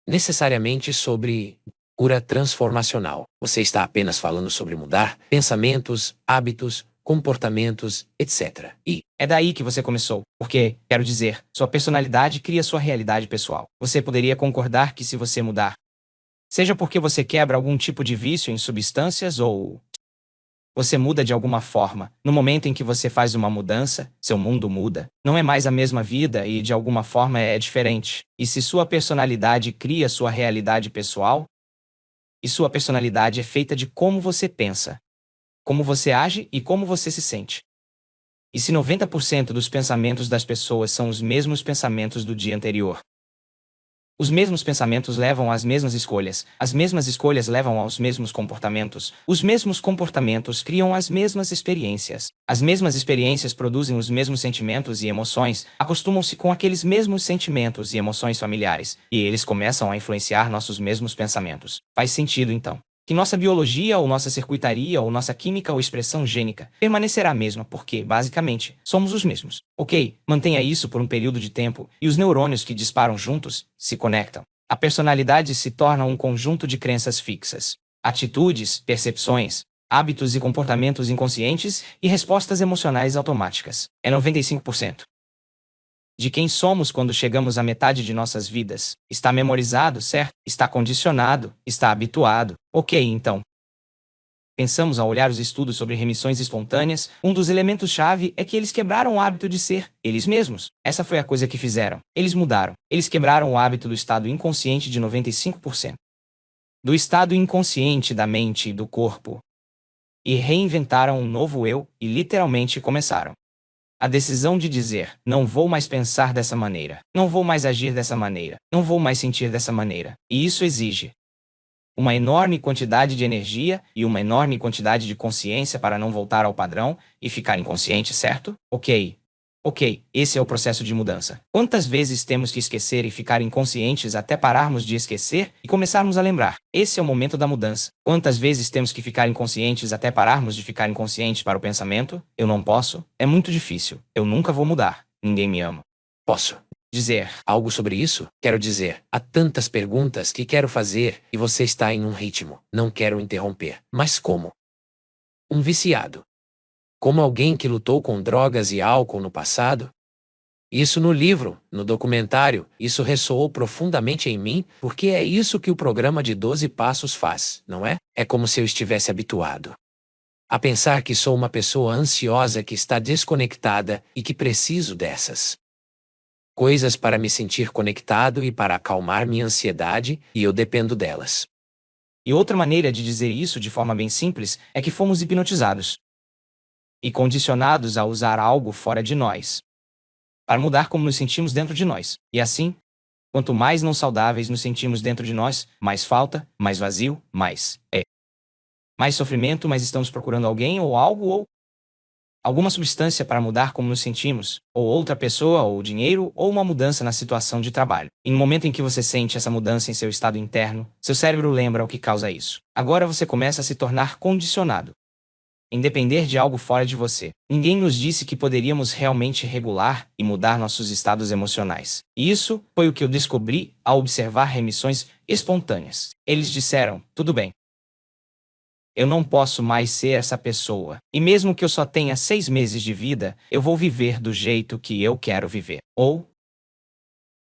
necessariamente sobre cura transformacional. Você está apenas falando sobre mudar pensamentos, hábitos, comportamentos, etc. E é daí que você começou. Porque, quero dizer, sua personalidade cria sua realidade pessoal. Você poderia concordar que se você mudar, seja porque você quebra algum tipo de vício em substâncias ou você muda de alguma forma. No momento em que você faz uma mudança, seu mundo muda. Não é mais a mesma vida e de alguma forma é diferente. E se sua personalidade cria sua realidade pessoal, e sua personalidade é feita de como você pensa, como você age e como você se sente. E se 90% dos pensamentos das pessoas são os mesmos pensamentos do dia anterior, os mesmos pensamentos levam às mesmas escolhas levam aos mesmos comportamentos, os mesmos comportamentos criam as mesmas experiências produzem os mesmos sentimentos e emoções, acostumam-se com aqueles mesmos sentimentos e emoções familiares, e eles começam a influenciar nossos mesmos pensamentos. Faz sentido, então, que nossa biologia ou nossa circuitaria ou nossa química ou expressão gênica permanecerá a mesma porque, basicamente, somos os mesmos. Ok, mantenha isso por um período de tempo e os neurônios que disparam juntos se conectam. A personalidade se torna um conjunto de crenças fixas, atitudes, percepções, hábitos e comportamentos inconscientes e respostas emocionais automáticas. É 95% de quem somos quando chegamos à metade de nossas vidas. Está memorizado, certo? Está condicionado, está habituado. Ok, então. Pensamos ao olhar os estudos sobre remissões espontâneas, um dos elementos-chave é que eles quebraram o hábito de ser eles mesmos. Essa foi a coisa que fizeram. Eles mudaram. Eles quebraram o hábito do estado inconsciente de 95%. Do estado inconsciente da mente e do corpo. E reinventaram um novo eu, e literalmente começaram a decisão de dizer, não vou mais pensar dessa maneira, não vou mais agir dessa maneira, não vou mais sentir dessa maneira. E isso exige uma enorme quantidade de energia e uma enorme quantidade de consciência para não voltar ao padrão e ficar inconsciente, certo? Ok, esse é o processo de mudança. Quantas vezes temos que esquecer e ficar inconscientes até pararmos de esquecer e começarmos a lembrar? Esse é o momento da mudança. Quantas vezes temos que ficar inconscientes até pararmos de ficar inconscientes para o pensamento? Eu não posso. É muito difícil. Eu nunca vou mudar. Ninguém me ama. Posso. Dizer, Algo sobre isso? Quero dizer, há tantas perguntas que quero fazer e você está em um ritmo. Não quero interromper. Mas como? Um viciado. Como alguém que lutou com drogas e álcool no passado? Isso no livro, no documentário, isso ressoou profundamente em mim, porque é isso que o programa de 12 passos faz, não é? É como se eu estivesse habituado a pensar que sou uma pessoa ansiosa que está desconectada e que preciso dessas coisas para me sentir conectado e para acalmar minha ansiedade, e eu dependo delas. e outra maneira de dizer isso de forma bem simples é que fomos hipnotizados e condicionados a usar algo fora de nós para mudar como nos sentimos dentro de nós. E assim, quanto mais não saudáveis nos sentimos dentro de nós, mais falta, mais vazio, mais sofrimento, mais estamos procurando alguém ou algo ou alguma substância para mudar como nos sentimos, ou outra pessoa, ou dinheiro, ou uma mudança na situação de trabalho. E no momento em que você sente essa mudança em seu estado interno, seu cérebro lembra o que causa isso. Agora você começa a se tornar condicionado em depender de algo fora de você. Ninguém nos disse que poderíamos realmente regular e mudar nossos estados emocionais. E isso foi o que eu descobri ao observar remissões espontâneas. Eles disseram, tudo bem. Eu não posso mais ser essa pessoa. E mesmo que eu só tenha 6 meses de vida, eu vou viver do jeito que eu quero viver. Ou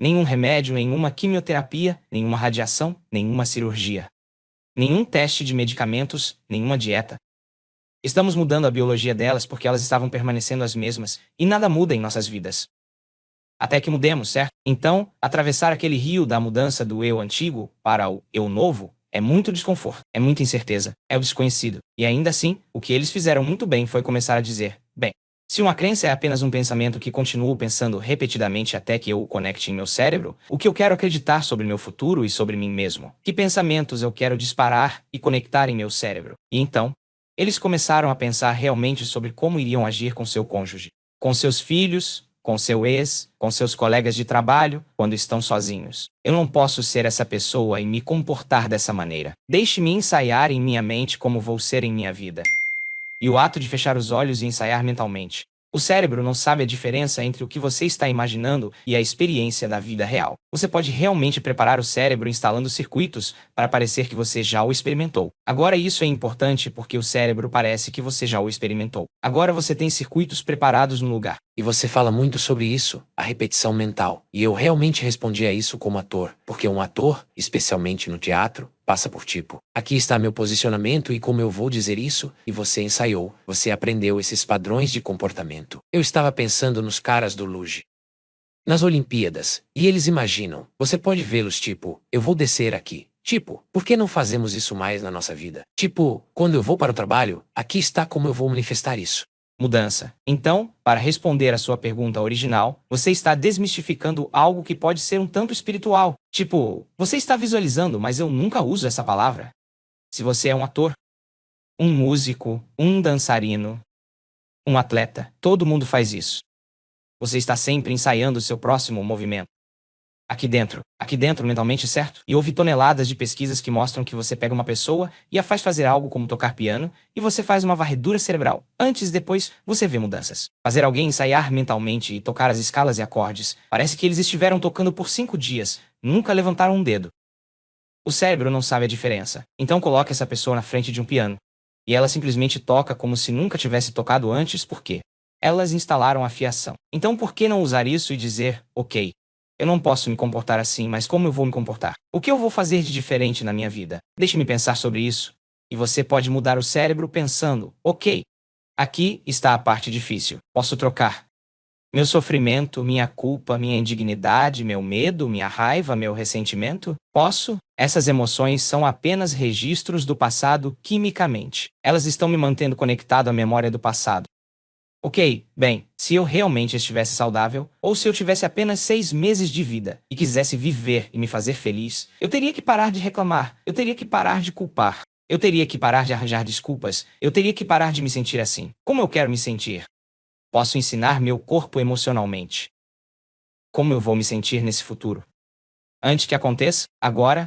nenhum remédio, nenhuma quimioterapia, nenhuma radiação, nenhuma cirurgia. Nenhum teste de medicamentos, nenhuma dieta. Estamos mudando a biologia delas porque elas estavam permanecendo as mesmas, e nada muda em nossas vidas. Até que mudemos, certo? Então, atravessar aquele rio da mudança do eu antigo para o eu novo é muito desconforto, é muita incerteza, é o desconhecido. E ainda assim, o que eles fizeram muito bem foi começar a dizer, bem, se uma crença é apenas um pensamento que continuo pensando repetidamente até que eu o conecte em meu cérebro, o que eu quero acreditar sobre meu futuro e sobre mim mesmo? Que pensamentos eu quero disparar e conectar em meu cérebro? E então, eles começaram a pensar realmente sobre como iriam agir com seu cônjuge, com seus filhos, com seu ex, com seus colegas de trabalho, quando estão sozinhos. Eu não posso ser essa pessoa e me comportar dessa maneira. Deixe-me ensaiar em minha mente como vou ser em minha vida. E o ato de fechar os olhos e ensaiar mentalmente. O cérebro não sabe a diferença entre o que você está imaginando e a experiência da vida real. Você pode realmente preparar o cérebro instalando circuitos para parecer que você já o experimentou. Agora isso é importante porque o cérebro parece que você já o experimentou. Agora você tem circuitos preparados no lugar. E você fala muito sobre isso, a repetição mental. E eu realmente respondi a isso como ator, porque um ator, especialmente no teatro, passa por tipo. Aqui está meu posicionamento e como eu vou dizer isso, e você ensaiou, você aprendeu esses padrões de comportamento. Eu estava pensando nos caras do Luge nas Olimpíadas, e eles imaginam, você pode vê-los tipo, eu vou descer aqui. Tipo, por que não fazemos isso mais na nossa vida? Tipo, quando eu vou para o trabalho, aqui está como eu vou manifestar isso. Mudança. Então, para responder à sua pergunta original, você está desmistificando algo que pode ser um tanto espiritual. Tipo, você está visualizando, mas eu nunca uso essa palavra. Se você é um ator, um músico, um dançarino, um atleta, todo mundo faz isso. Você está sempre ensaiando o seu próximo movimento. Aqui dentro mentalmente, certo? E houve toneladas de pesquisas que mostram que você pega uma pessoa e a faz fazer algo como tocar piano, e você faz uma varredura cerebral. Antes e depois, você vê mudanças. Fazer alguém ensaiar mentalmente e tocar as escalas e acordes, parece que eles estiveram tocando por 5 dias, nunca levantaram um dedo. O cérebro não sabe a diferença, então coloca essa pessoa na frente de um piano, e ela simplesmente toca como se nunca tivesse tocado antes, porque elas instalaram a fiação. Então por que não usar isso e dizer, ok, eu não posso me comportar assim, mas como eu vou me comportar? O que eu vou fazer de diferente na minha vida? Deixe-me pensar sobre isso. E você pode mudar o cérebro pensando, ok, aqui está a parte difícil. Posso trocar meu sofrimento, minha culpa, minha indignidade, meu medo, minha raiva, meu ressentimento? Posso? Essas emoções são apenas registros do passado quimicamente. Elas estão me mantendo conectado à memória do passado. Ok, bem, se eu realmente estivesse saudável, ou se eu tivesse apenas 6 meses de vida e quisesse viver e me fazer feliz, eu teria que parar de reclamar, eu teria que parar de culpar, eu teria que parar de arranjar desculpas, eu teria que parar de me sentir assim. Como eu quero me sentir? Posso ensinar meu corpo emocionalmente. Como eu vou me sentir nesse futuro? Antes que aconteça, agora,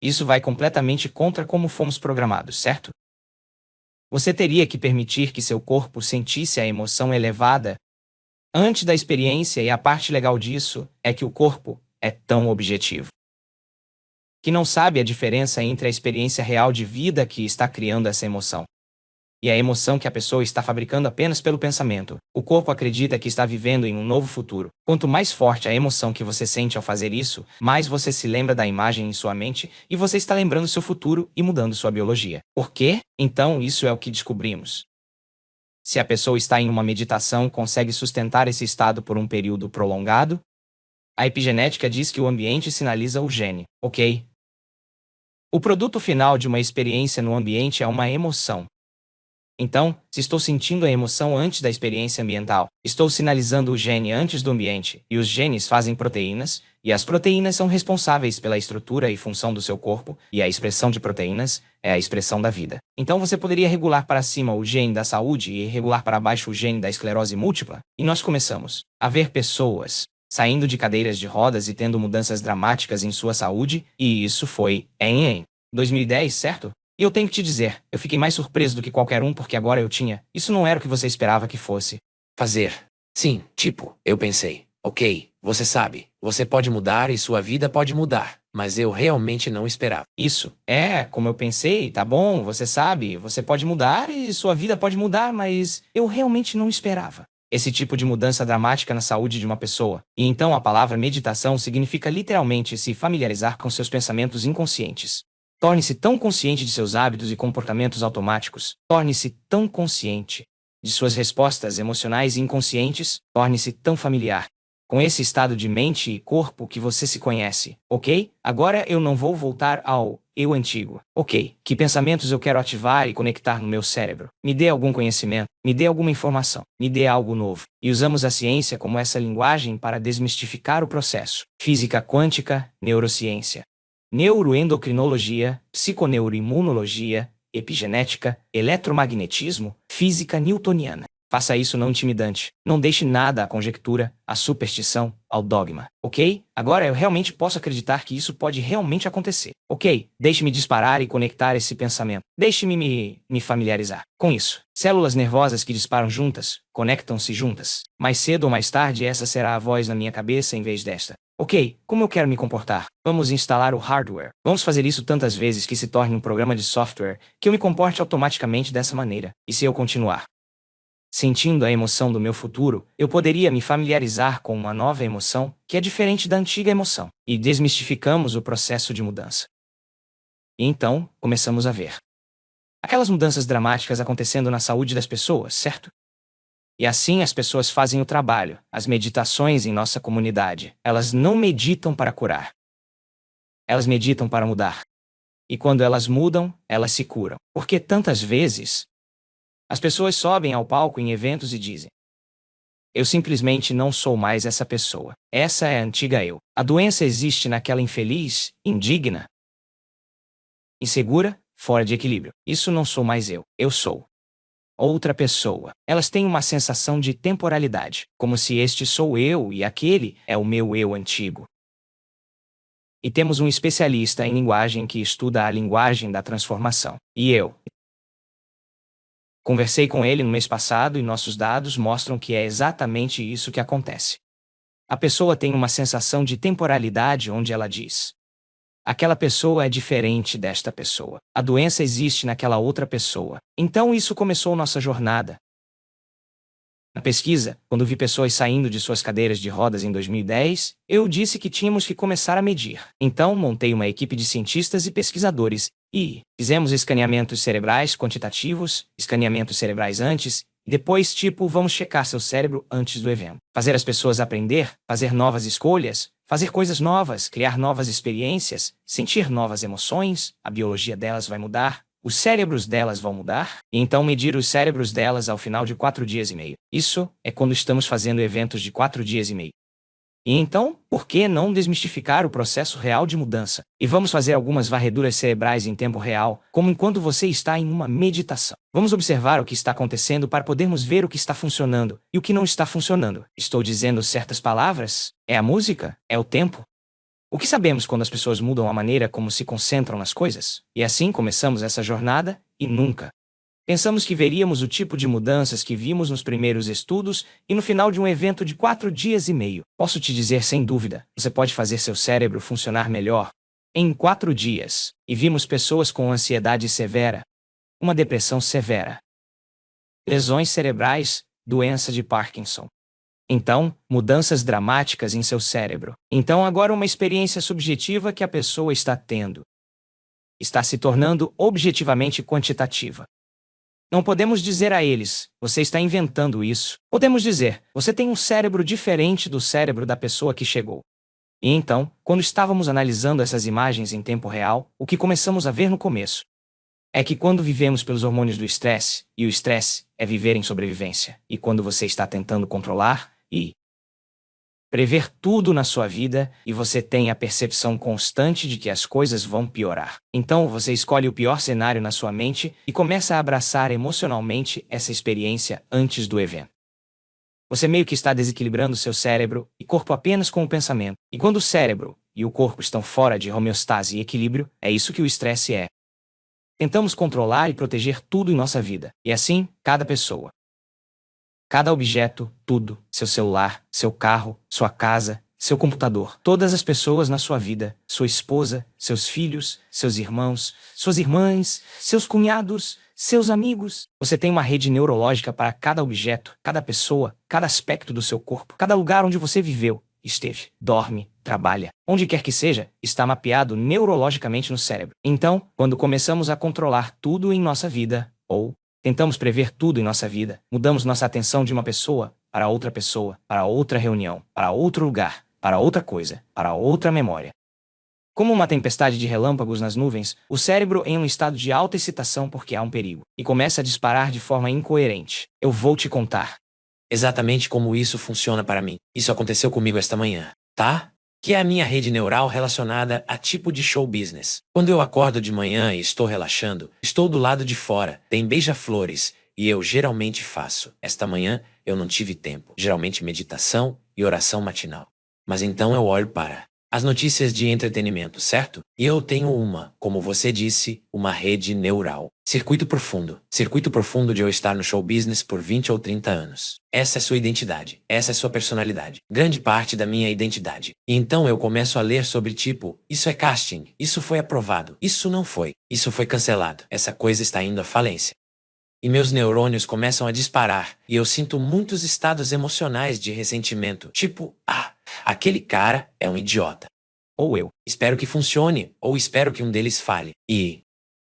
isso vai completamente contra como fomos programados, certo? Você teria que permitir que seu corpo sentisse a emoção elevada antes da experiência, e a parte legal disso é que o corpo é tão objetivo que não sabe a diferença entre a experiência real de vida que está criando essa emoção e a emoção que a pessoa está fabricando apenas pelo pensamento. O corpo acredita que está vivendo em um novo futuro. Quanto mais forte a emoção que você sente ao fazer isso, mais você se lembra da imagem em sua mente e você está lembrando seu futuro e mudando sua biologia. Por quê? Então, isso é o que descobrimos. Se a pessoa está em uma meditação, consegue sustentar esse estado por um período prolongado? A epigenética diz que o ambiente sinaliza o gene, ok? O produto final de uma experiência no ambiente é uma emoção. Então, se estou sentindo a emoção antes da experiência ambiental, estou sinalizando o gene antes do ambiente, e os genes fazem proteínas, e as proteínas são responsáveis pela estrutura e função do seu corpo, e a expressão de proteínas é a expressão da vida. Então você poderia regular para cima o gene da saúde e regular para baixo o gene da esclerose múltipla, e nós começamos a ver pessoas saindo de cadeiras de rodas e tendo mudanças dramáticas em sua saúde, e isso foi em 2010, certo? E eu tenho que te dizer, eu fiquei mais surpreso do que qualquer um porque agora eu tinha. Isso não era o que você esperava que fosse. Fazer. Sim, tipo, eu pensei, ok, você sabe, você pode mudar e sua vida pode mudar, mas eu realmente não esperava. Isso. É, como eu pensei, tá bom, você sabe, você pode mudar e sua vida pode mudar, mas eu realmente não esperava esse tipo de mudança dramática na saúde de uma pessoa. E então a palavra meditação significa literalmente se familiarizar com seus pensamentos inconscientes. Torne-se tão consciente de seus hábitos e comportamentos automáticos. Torne-se tão consciente de suas respostas emocionais e inconscientes. Torne-se tão familiar com esse estado de mente e corpo que você se conhece, ok? Agora eu não vou voltar ao eu antigo. Ok, que pensamentos eu quero ativar e conectar no meu cérebro? Me dê algum conhecimento, me dê alguma informação, me dê algo novo. E usamos a ciência como essa linguagem para desmistificar o processo. Física quântica, neurociência, neuroendocrinologia, psiconeuroimunologia, epigenética, eletromagnetismo, física newtoniana. Faça isso não intimidante. Não deixe nada à conjectura, à superstição, ao dogma. Ok? Agora eu realmente posso acreditar que isso pode realmente acontecer. Ok? Deixe-me disparar e conectar esse pensamento. Deixe-me me familiarizar com isso. Células nervosas que disparam juntas, conectam-se juntas. Mais cedo ou mais tarde essa será a voz na minha cabeça em vez desta. Ok, como eu quero me comportar? Vamos instalar o hardware. Vamos fazer isso tantas vezes que se torne um programa de software que eu me comporte automaticamente dessa maneira. E se eu continuar sentindo a emoção do meu futuro, eu poderia me familiarizar com uma nova emoção que é diferente da antiga emoção. E desmistificamos o processo de mudança. E então, começamos a ver aquelas mudanças dramáticas acontecendo na saúde das pessoas, certo? E assim as pessoas fazem o trabalho, as meditações em nossa comunidade. Elas não meditam para curar. Elas meditam para mudar. E quando elas mudam, elas se curam. Porque tantas vezes as pessoas sobem ao palco em eventos e dizem: eu simplesmente não sou mais essa pessoa. Essa é a antiga eu. A doença existe naquela infeliz, indigna, insegura, fora de equilíbrio. Isso não sou mais eu. Eu sou outra pessoa. Elas têm uma sensação de temporalidade, como se este sou eu e aquele é o meu eu antigo. E temos um especialista em linguagem que estuda a linguagem da transformação. E eu conversei com ele no mês passado e nossos dados mostram que é exatamente isso que acontece. A pessoa tem uma sensação de temporalidade onde ela diz: aquela pessoa é diferente desta pessoa. A doença existe naquela outra pessoa. Então isso começou nossa jornada. Na pesquisa, quando vi pessoas saindo de suas cadeiras de rodas em 2010, eu disse que tínhamos que começar a medir. Então montei uma equipe de cientistas e pesquisadores e fizemos escaneamentos cerebrais quantitativos, escaneamentos cerebrais antes, e depois vamos checar seu cérebro antes do evento. Fazer as pessoas aprender, fazer novas escolhas, fazer coisas novas, criar novas experiências, sentir novas emoções, a biologia delas vai mudar. Os cérebros delas vão mudar, e então medir os cérebros delas ao final de 4 dias e meio. Isso é quando estamos fazendo eventos de 4 dias e meio. E então, por que não desmistificar o processo real de mudança? E vamos fazer algumas varreduras cerebrais em tempo real, como enquanto você está em uma meditação. Vamos observar o que está acontecendo para podermos ver o que está funcionando e o que não está funcionando. Estou dizendo certas palavras? É a música? É o tempo? O que sabemos quando as pessoas mudam a maneira como se concentram nas coisas? E assim começamos essa jornada, e nunca Pensamos que veríamos o tipo de mudanças que vimos nos primeiros estudos e no final de um evento de 4 dias e meio. Posso te dizer sem dúvida, você pode fazer seu cérebro funcionar melhor em 4 dias. E vimos pessoas com ansiedade severa, uma depressão severa, lesões cerebrais, doença de Parkinson. Então, mudanças dramáticas em seu cérebro. Então agora uma experiência subjetiva que a pessoa está tendo está se tornando objetivamente quantitativa. Não podemos dizer a eles, você está inventando isso. Podemos dizer, você tem um cérebro diferente do cérebro da pessoa que chegou. E então, quando estávamos analisando essas imagens em tempo real, o que começamos a ver no começo é que quando vivemos pelos hormônios do estresse, e o estresse é viver em sobrevivência, e quando você está tentando controlar e prever tudo na sua vida, e você tem a percepção constante de que as coisas vão piorar. Então você escolhe o pior cenário na sua mente e começa a abraçar emocionalmente essa experiência antes do evento. Você meio que está desequilibrando seu cérebro e corpo apenas com o pensamento. E quando o cérebro e o corpo estão fora de homeostase e equilíbrio, é isso que o estresse é. Tentamos controlar e proteger tudo em nossa vida. E assim, cada pessoa, cada objeto, tudo, seu celular, seu carro, sua casa, seu computador, todas as pessoas na sua vida, sua esposa, seus filhos, seus irmãos, suas irmãs, seus cunhados, seus amigos. Você tem uma rede neurológica para cada objeto, cada pessoa, cada aspecto do seu corpo, cada lugar onde você viveu, esteve, dorme, trabalha. Onde quer que seja, está mapeado neurologicamente no cérebro. Então, quando começamos a controlar tudo em nossa vida, ou tentamos prever tudo em nossa vida, mudamos nossa atenção de uma pessoa, para outra reunião, para outro lugar, para outra coisa, para outra memória. Como uma tempestade de relâmpagos nas nuvens, o cérebro em um estado de alta excitação porque há um perigo, e começa a disparar de forma incoerente. Eu vou te contar Exatamente como isso funciona para mim. Isso aconteceu comigo esta manhã, tá? Que é a minha rede neural relacionada a tipo de show business. Quando eu acordo de manhã e estou relaxando, estou do lado de fora, tem beija-flores, e eu geralmente faço. Esta manhã eu não tive tempo, geralmente meditação e oração matinal. Mas então eu olho para as notícias de entretenimento, certo? E eu tenho como você disse, uma rede neural. Circuito profundo de eu estar no show business por 20 ou 30 anos. Essa é sua identidade, essa é sua personalidade, grande parte da minha identidade. E então eu começo a ler sobre tipo, isso é casting, isso foi aprovado, isso não foi, isso foi cancelado, essa coisa está indo à falência. E meus neurônios começam a disparar, e eu sinto muitos estados emocionais de ressentimento, tipo, aquele cara é um idiota. Ou eu espero que funcione, ou espero que um deles falhe. E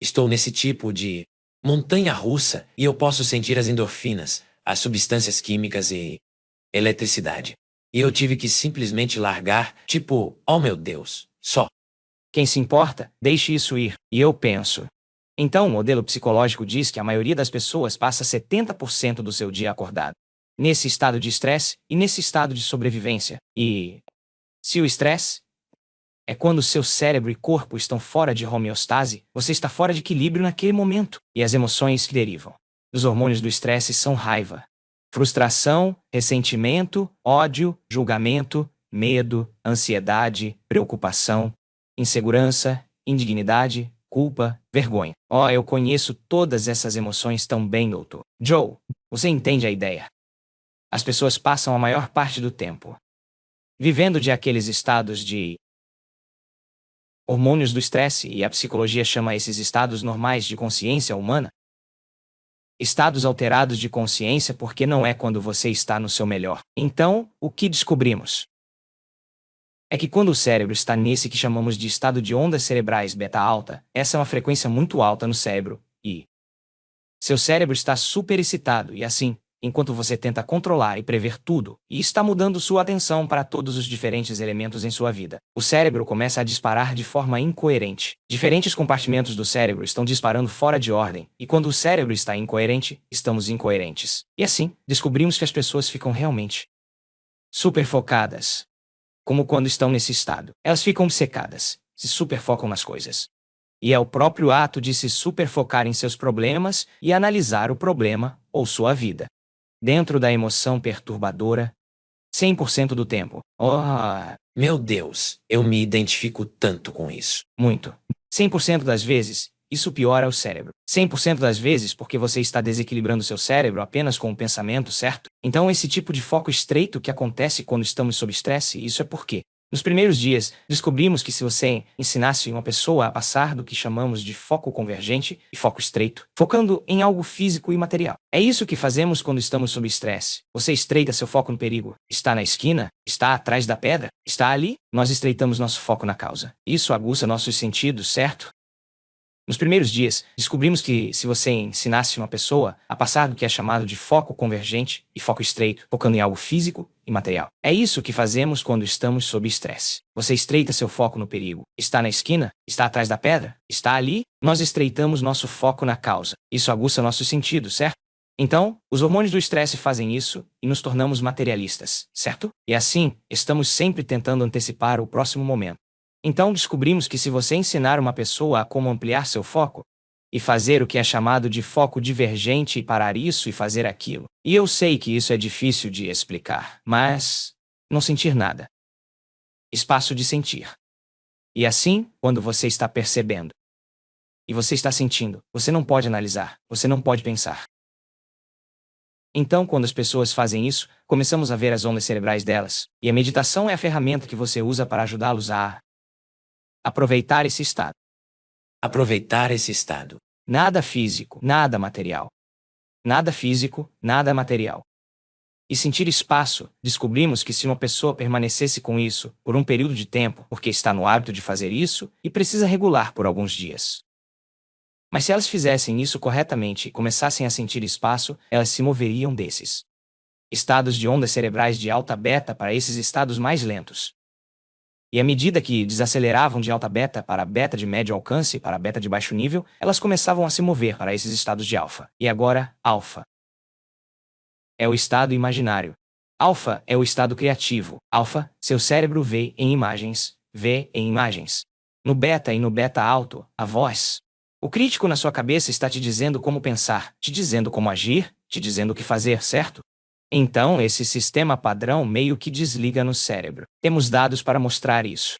estou nesse tipo de montanha-russa, e eu posso sentir as endorfinas, as substâncias químicas e eletricidade. E eu tive que simplesmente largar, tipo, oh meu Deus, só. quem se importa, deixe isso ir. E eu penso. Então o modelo psicológico diz que a maioria das pessoas passa 70% do seu dia acordado, nesse estado de estresse e nesse estado de sobrevivência. E se o estresse é quando seu cérebro e corpo estão fora de homeostase, você está fora de equilíbrio naquele momento. E as emoções que derivam dos hormônios do estresse são raiva, frustração, ressentimento, ódio, julgamento, medo, ansiedade, preocupação, insegurança, indignidade, culpa, vergonha. Eu conheço todas essas emoções tão bem, doutor. Joe, você entende a ideia? As pessoas passam a maior parte do tempo vivendo de aqueles estados de hormônios do estresse, e a psicologia chama esses estados normais de consciência humana. Estados alterados de consciência porque não é quando você está no seu melhor. Então, o que descobrimos é que quando o cérebro está nesse que chamamos de estado de ondas cerebrais beta alta, essa é uma frequência muito alta no cérebro, e seu cérebro está superexcitado e assim, enquanto você tenta controlar e prever tudo, e está mudando sua atenção para todos os diferentes elementos em sua vida, o cérebro começa a disparar de forma incoerente. Diferentes compartimentos do cérebro estão disparando fora de ordem, e quando o cérebro está incoerente, estamos incoerentes. E assim, descobrimos que as pessoas ficam realmente super focadas. Como quando estão nesse estado. Elas ficam obcecadas, se superfocam nas coisas. E é o próprio ato de se superfocar em seus problemas e analisar o problema, ou sua vida, dentro da emoção perturbadora, 100% do tempo. Meu Deus, eu me identifico tanto com isso. Muito. 100% das vezes, isso piora o cérebro. 100% das vezes porque você está desequilibrando seu cérebro apenas com o pensamento, certo? Então esse tipo de foco estreito que acontece quando estamos sob estresse, isso é porque nos primeiros dias, descobrimos que se você ensinasse uma pessoa a passar do que chamamos de foco convergente e foco estreito, focando em algo físico e material. É isso que fazemos quando estamos sob estresse. Você estreita seu foco no perigo. Está na esquina? Está atrás da pedra? Está ali? Nós estreitamos nosso foco na causa. Isso aguça nossos sentidos, certo? Nos primeiros dias, descobrimos que se você ensinasse uma pessoa a passar do que é chamado de foco convergente e foco estreito, focando em algo físico e material. É isso que fazemos quando estamos sob estresse. Você estreita seu foco no perigo. Está na esquina? Está atrás da pedra? Está ali? Nós estreitamos nosso foco na causa. Isso aguça nossos sentidos, certo? Então, os hormônios do estresse fazem isso e nos tornamos materialistas, certo? E assim, estamos sempre tentando antecipar o próximo momento. Então descobrimos que se você ensinar uma pessoa a como ampliar seu foco, e fazer o que é chamado de foco divergente e parar isso e fazer aquilo, e eu sei que isso é difícil de explicar, mas não sentir nada. Espaço de sentir. E assim, quando você está percebendo, e você está sentindo, você não pode analisar, você não pode pensar. Então, quando as pessoas fazem isso, começamos a ver as ondas cerebrais delas, e a meditação é a ferramenta que você usa para ajudá-los a aproveitar esse estado. Aproveitar esse estado. Nada físico, nada material. Nada físico, nada material. E sentir espaço, descobrimos que se uma pessoa permanecesse com isso por um período de tempo, porque está no hábito de fazer isso, e precisa regular por alguns dias. Mas se elas fizessem isso corretamente e começassem a sentir espaço, elas se moveriam desses estados de ondas cerebrais de alta beta para esses estados mais lentos. E à medida que desaceleravam de alta beta para beta de médio alcance para beta de baixo nível, elas começavam a se mover para esses estados de alfa. E agora, alfa é o estado imaginário. Alfa é o estado criativo. Alfa, seu cérebro vê em imagens, vê em imagens. No beta e no beta alto, a voz. O crítico na sua cabeça está te dizendo como pensar, te dizendo como agir, te dizendo o que fazer, certo? Então, esse sistema padrão meio que desliga no cérebro. Temos dados para mostrar isso.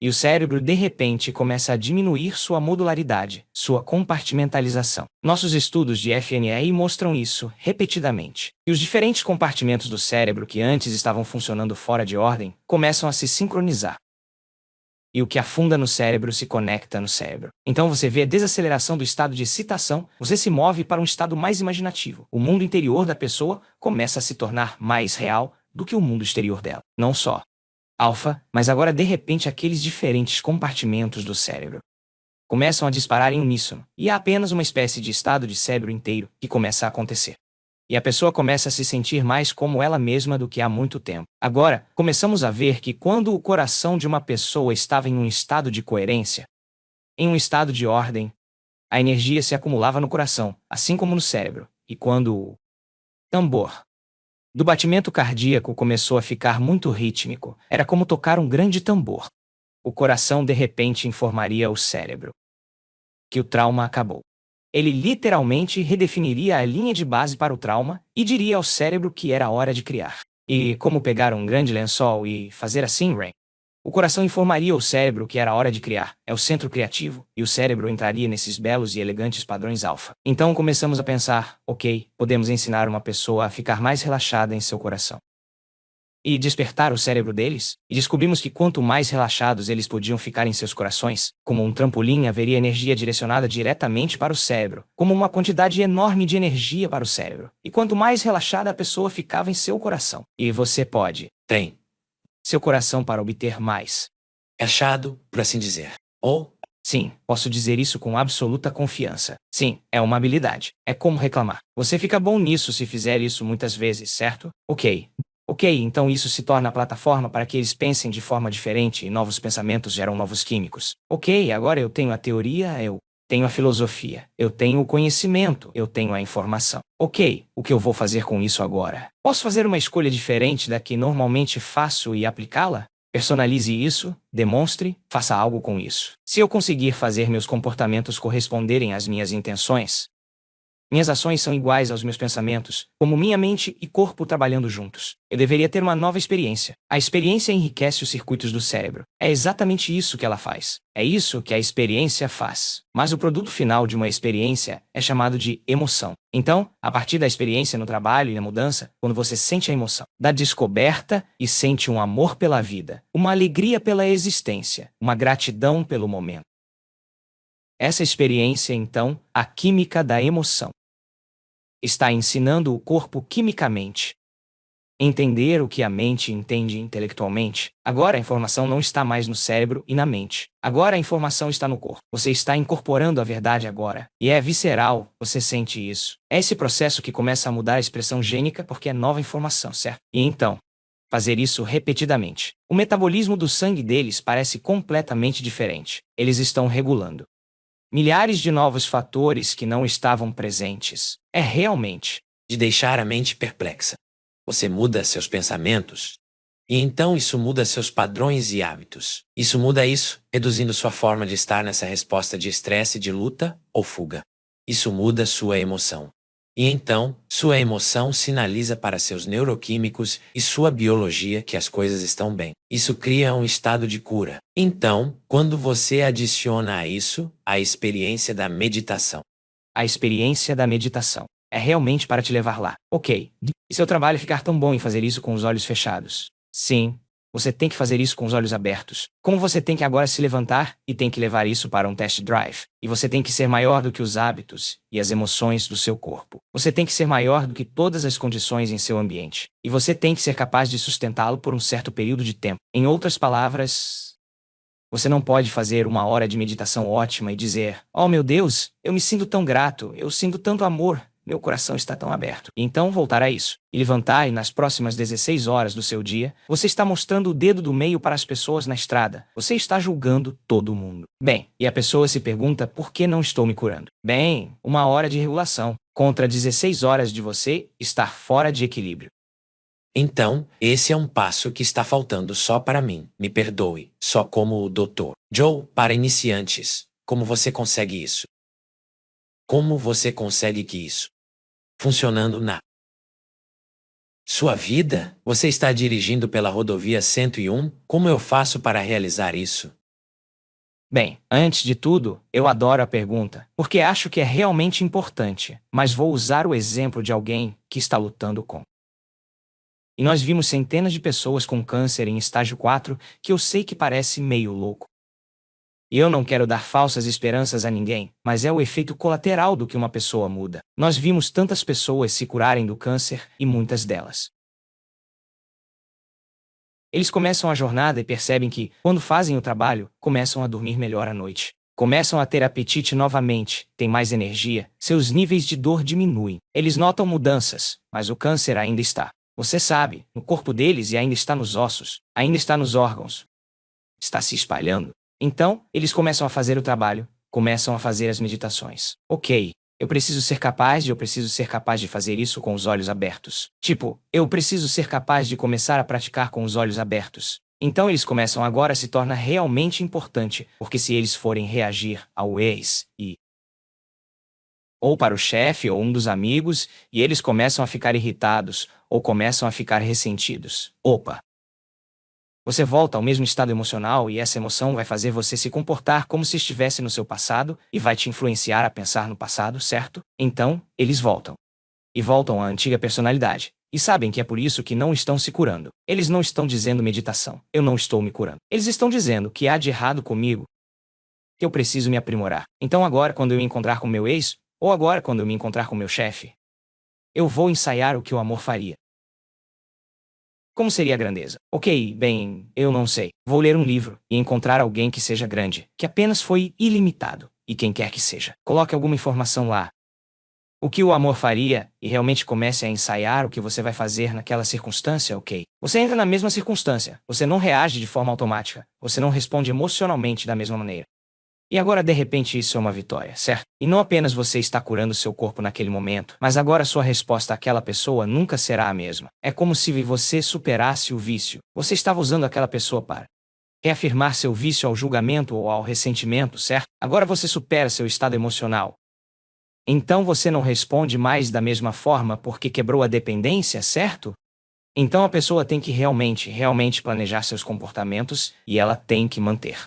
E o cérebro, de repente, começa a diminuir sua modularidade, sua compartimentalização. Nossos estudos de FNI mostram isso repetidamente. E os diferentes compartimentos do cérebro que antes estavam funcionando fora de ordem começam a se sincronizar. E o que afunda no cérebro se conecta no cérebro. Então você vê a desaceleração do estado de excitação, você se move para um estado mais imaginativo. O mundo interior da pessoa começa a se tornar mais real do que o mundo exterior dela. Não só alfa, mas agora de repente aqueles diferentes compartimentos do cérebro começam a disparar em uníssono. E há apenas uma espécie de estado de cérebro inteiro que começa a acontecer. E a pessoa começa a se sentir mais como ela mesma do que há muito tempo. Agora, começamos a ver que quando o coração de uma pessoa estava em um estado de coerência, em um estado de ordem, a energia se acumulava no coração, assim como no cérebro. E quando o tambor do batimento cardíaco começou a ficar muito rítmico, era como tocar um grande tambor. O coração de repente informaria ao cérebro que o trauma acabou. Ele literalmente redefiniria a linha de base para o trauma e diria ao cérebro que era hora de criar. E como pegar um grande lençol e fazer assim, Rain? O coração informaria ao cérebro que era hora de criar. É o centro criativo, e o cérebro entraria nesses belos e elegantes padrões alfa. Então começamos a pensar, ok, podemos ensinar uma pessoa a ficar mais relaxada em seu coração. E despertar o cérebro deles, e descobrimos que quanto mais relaxados eles podiam ficar em seus corações, como um trampolim haveria energia direcionada diretamente para o cérebro, como uma quantidade enorme de energia para o cérebro. E quanto mais relaxada a pessoa ficava em seu coração, e você pode Tem. seu coração para obter mais. Achado, por assim dizer. Ou, Sim, posso dizer isso com absoluta confiança. Sim, é uma habilidade. É como reclamar. Você fica bom nisso se fizer isso muitas vezes, certo? Ok, então isso se torna a plataforma para que eles pensem de forma diferente e novos pensamentos geram novos químicos. Ok, agora eu tenho a teoria, eu tenho a filosofia, eu tenho o conhecimento, eu tenho a informação. Ok, o que eu vou fazer com isso agora? Posso fazer uma escolha diferente da que normalmente faço e aplicá-la? Personalize isso, demonstre, faça algo com isso. Se eu conseguir fazer meus comportamentos corresponderem às minhas intenções, Minhas ações são iguais aos meus pensamentos, como minha mente e corpo trabalhando juntos. Eu deveria ter uma nova experiência. A experiência enriquece os circuitos do cérebro. É exatamente isso que ela faz. É isso que a experiência faz. Mas o produto final de uma experiência é chamado de emoção. Então, a partir da experiência no trabalho e na mudança, quando você sente a emoção da descoberta e sente um amor pela vida, uma alegria pela existência, uma gratidão pelo momento. Essa experiência, então, a química da emoção, está ensinando o corpo quimicamente. Entender o que a mente entende intelectualmente. Agora a informação não está mais no cérebro e na mente. Agora a informação está no corpo. Você está incorporando a verdade agora. E é visceral, você sente isso. É esse processo que começa a mudar a expressão gênica porque é nova informação, certo? E então, fazer isso repetidamente. O metabolismo do sangue deles parece completamente diferente. Eles estão regulando milhares de novos fatores que não estavam presentes. É realmente De deixar a mente perplexa. Você muda seus pensamentos. E então isso muda seus padrões e hábitos. Isso muda isso, reduzindo sua forma de estar nessa resposta de estresse, de luta ou fuga. Isso muda sua emoção. E então, sua emoção sinaliza para seus neuroquímicos e sua biologia que as coisas estão bem. Isso cria um estado de cura. Então, quando você adiciona a isso a experiência da meditação. a experiência da meditação. É realmente para te levar lá. Ok. E seu trabalho ficar tão bom em fazer isso com os olhos fechados? Sim. Você tem que fazer isso com os olhos abertos. Como você tem que agora se levantar e tem que levar isso para um test drive. E você tem que ser maior do que os hábitos e as emoções do seu corpo. Você tem que ser maior do que todas as condições em seu ambiente. E você tem que ser capaz de sustentá-lo por um certo período de tempo. Em outras palavras, você não pode fazer uma hora de meditação ótima e dizer: "Oh meu Deus, eu me sinto tão grato, eu sinto tanto amor. Meu coração está tão aberto." E então voltar a isso. E levantar e nas próximas 16 horas do seu dia, você está mostrando o dedo do meio para as pessoas na estrada. Você está julgando todo mundo. Bem, e a pessoa se pergunta: por que não estou me curando? Bem, uma hora de regulação contra 16 horas de você estar fora de equilíbrio. Então, esse é um passo que está faltando só para mim. Me perdoe, só como o Dr. Joe, para iniciantes. Como você consegue isso? Como você consegue que isso? Funcionando na sua vida? Você está dirigindo pela rodovia 101? Como eu faço para realizar isso? Bem, antes de tudo, eu adoro a pergunta, porque acho que é realmente importante, mas vou usar o exemplo de alguém que está lutando com. E nós vimos centenas de pessoas com câncer em estágio 4, que eu sei que parece meio louco. E eu não quero dar falsas esperanças a ninguém, mas é o efeito colateral do que uma pessoa muda. Nós vimos tantas pessoas se curarem do câncer, e muitas delas. Eles começam a jornada e percebem que, quando fazem o trabalho, começam a dormir melhor à noite. Começam a ter apetite novamente, têm mais energia, seus níveis de dor diminuem. Eles notam mudanças, mas o câncer ainda está. Você sabe, no corpo deles e ainda está nos ossos, ainda está nos órgãos. Está se espalhando. Então, eles começam a fazer o trabalho, começam a fazer as meditações. Ok, eu preciso ser capaz de fazer isso com os olhos abertos. Tipo, eu preciso ser capaz de começar a praticar com os olhos abertos. Então eles começam agora, se torna realmente importante, porque se eles forem reagir ao ex ou para o chefe ou um dos amigos, e eles começam a ficar irritados, ou começam a ficar ressentidos. Opa! Você volta ao mesmo estado emocional e essa emoção vai fazer você se comportar como se estivesse no seu passado e vai te influenciar a pensar no passado, certo? Então, eles voltam. E voltam à antiga personalidade. E sabem que é por isso que não estão se curando. Eles não estão dizendo meditação. Eu não estou me curando. Eles estão dizendo que há de errado comigo, que eu preciso me aprimorar. Então agora, quando eu me encontrar com meu ex, ou agora quando eu me encontrar com meu chefe, eu vou ensaiar o que o amor faria. Como seria a grandeza? Ok, bem, eu não sei. Vou ler um livro e encontrar alguém que seja grande, que apenas foi ilimitado, e quem quer que seja. Coloque alguma informação lá. O que o amor faria, e realmente comece a ensaiar o que você vai fazer naquela circunstância, ok? Você entra na mesma circunstância, você não reage de forma automática, você não responde emocionalmente da mesma maneira. E agora, de repente, isso é uma vitória, certo? E não apenas você está curando seu corpo naquele momento, mas agora sua resposta àquela pessoa nunca será a mesma. É como se você superasse o vício. Você estava usando aquela pessoa para reafirmar seu vício ao julgamento ou ao ressentimento, certo? Agora você supera seu estado emocional. Então você não responde mais da mesma forma porque quebrou a dependência, certo? Então a pessoa tem que realmente planejar seus comportamentos e ela tem que manter.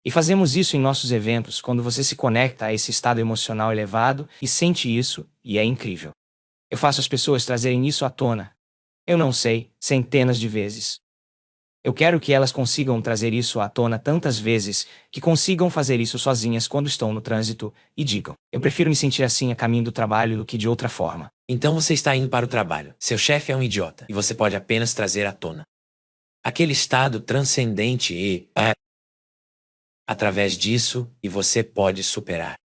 E fazemos isso em nossos eventos, quando você se conecta a esse estado emocional elevado e sente isso, e é incrível. Eu faço as pessoas trazerem isso à tona. Eu não sei, centenas de vezes. Eu quero que elas consigam trazer isso à tona tantas vezes, que consigam fazer isso sozinhas quando estão no trânsito, e digam, eu prefiro me sentir assim a caminho do trabalho do que de outra forma. Então você está indo para o trabalho. Seu chefe é um idiota e você pode apenas trazer à tona aquele estado transcendente e, através disso, e você pode superar.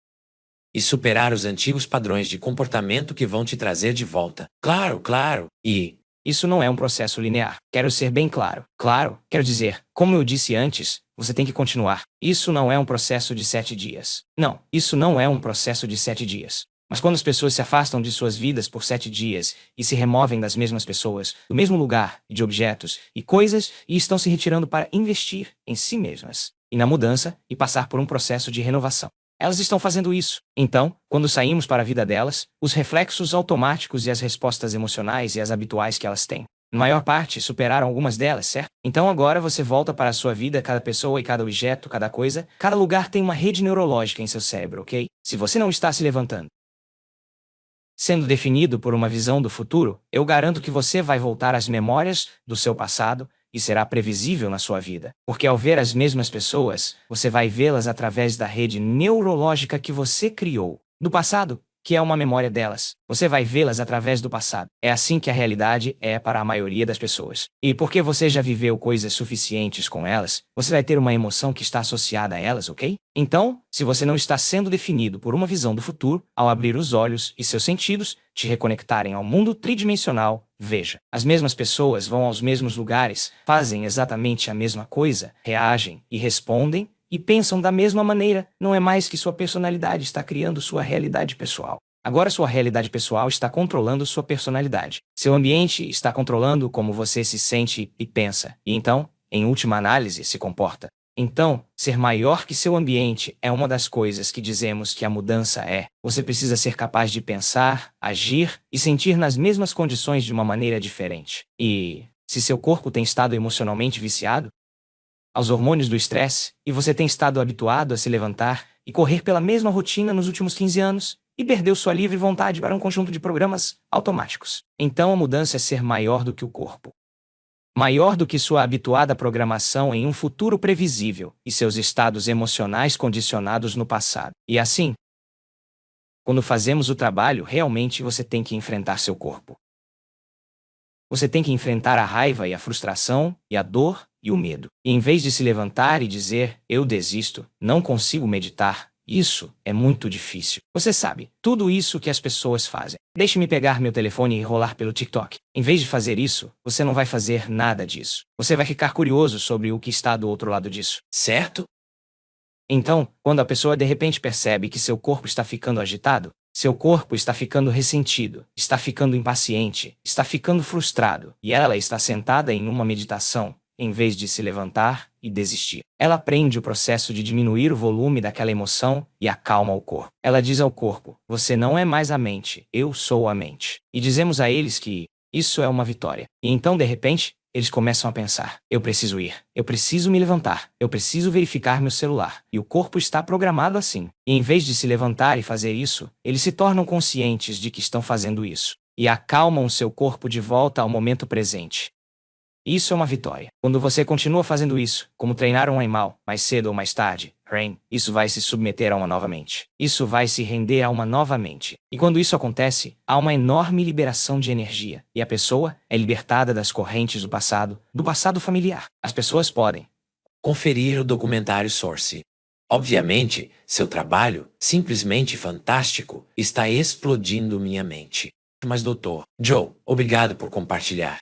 E superar os antigos padrões de comportamento que vão te trazer de volta. Claro. E isso não é um processo linear. Quero ser bem claro. Claro, quero dizer, como eu disse antes, você tem que continuar. Isso não é um processo de 7 dias. Não, isso não é um processo de 7 dias. Mas quando as pessoas se afastam de suas vidas por 7 dias e se removem das mesmas pessoas, do mesmo lugar e de objetos e coisas e estão se retirando para investir em si mesmas e na mudança e passar por um processo de renovação. Elas estão fazendo isso. Então, quando saímos para a vida delas, os reflexos automáticos e as respostas emocionais e as habituais que elas têm, na maior parte, superaram algumas delas, certo? Então agora você volta para a sua vida, cada pessoa e cada objeto, cada coisa, cada lugar tem uma rede neurológica em seu cérebro, ok? Se você não está se levantando, sendo definido por uma visão do futuro, eu garanto que você vai voltar às memórias do seu passado e será previsível na sua vida. Porque ao ver as mesmas pessoas, você vai vê-las através da rede neurológica que você criou do passado, que é uma memória delas. Você vai vê-las através do passado. É assim que a realidade é para a maioria das pessoas. E porque você já viveu coisas suficientes com elas, você vai ter uma emoção que está associada a elas, ok? Então, se você não está sendo definido por uma visão do futuro, ao abrir os olhos e seus sentidos te reconectarem ao mundo tridimensional, veja. As mesmas pessoas vão aos mesmos lugares, fazem exatamente a mesma coisa, reagem e respondem, e pensam da mesma maneira. Não é mais que sua personalidade está criando sua realidade pessoal. Agora sua realidade pessoal está controlando sua personalidade. Seu ambiente está controlando como você se sente e pensa. E então, em última análise, se comporta. Então, ser maior que seu ambiente é uma das coisas que dizemos que a mudança é. Você precisa ser capaz de pensar, agir e sentir nas mesmas condições de uma maneira diferente. E, se seu corpo tem estado emocionalmente viciado aos hormônios do estresse, e você tem estado habituado a se levantar e correr pela mesma rotina nos últimos 15 anos, e perdeu sua livre vontade para um conjunto de programas automáticos. Então a mudança é ser maior do que o corpo. Maior do que sua habituada programação em um futuro previsível e seus estados emocionais condicionados no passado. E assim, quando fazemos o trabalho, realmente você tem que enfrentar seu corpo. Você tem que enfrentar a raiva e a frustração, e a dor, e o medo. E em vez de se levantar e dizer, eu desisto, não consigo meditar, isso é muito difícil. Você sabe, tudo isso que as pessoas fazem. Deixe-me pegar meu telefone e rolar pelo TikTok. Em vez de fazer isso, você não vai fazer nada disso. Você vai ficar curioso sobre o que está do outro lado disso. certo? Então, quando a pessoa de repente percebe que seu corpo está ficando agitado, seu corpo está ficando ressentido, está ficando impaciente, está ficando frustrado, e ela está sentada em uma meditação, em vez de se levantar e desistir. Ela aprende o processo de diminuir o volume daquela emoção e acalma o corpo. Ela diz ao corpo, você não é mais a mente, eu sou a mente. E dizemos a eles que isso é uma vitória. E então, de repente, eles começam a pensar, eu preciso ir, eu preciso me levantar, eu preciso verificar meu celular. E o corpo está programado assim. E em vez de se levantar e fazer isso, eles se tornam conscientes de que estão fazendo isso. E acalmam seu corpo de volta ao momento presente. Isso é uma vitória. Quando você continua fazendo isso, como treinar um animal, mais cedo ou mais tarde, isso vai se submeter a uma nova mente. Isso vai se render a uma nova mente. E quando isso acontece, há uma enorme liberação de energia. E a pessoa é libertada das correntes do passado familiar. As pessoas podem Conferir o documentário Source. Obviamente, seu trabalho, simplesmente fantástico, está explodindo minha mente. Mas Dr. Joe, obrigado por compartilhar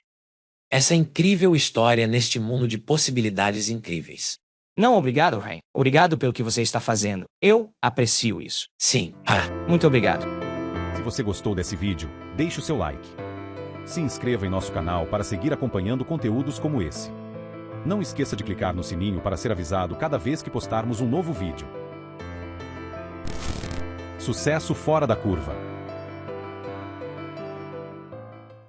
essa incrível história neste mundo de possibilidades incríveis. Não, obrigado, Rain. Obrigado pelo que você está fazendo. Eu aprecio isso. Sim. Muito obrigado. Se você gostou desse vídeo, deixe o seu like. Se inscreva em nosso canal para seguir acompanhando conteúdos como esse. Não esqueça de clicar no sininho para ser avisado cada vez que postarmos um novo vídeo. Sucesso fora da curva.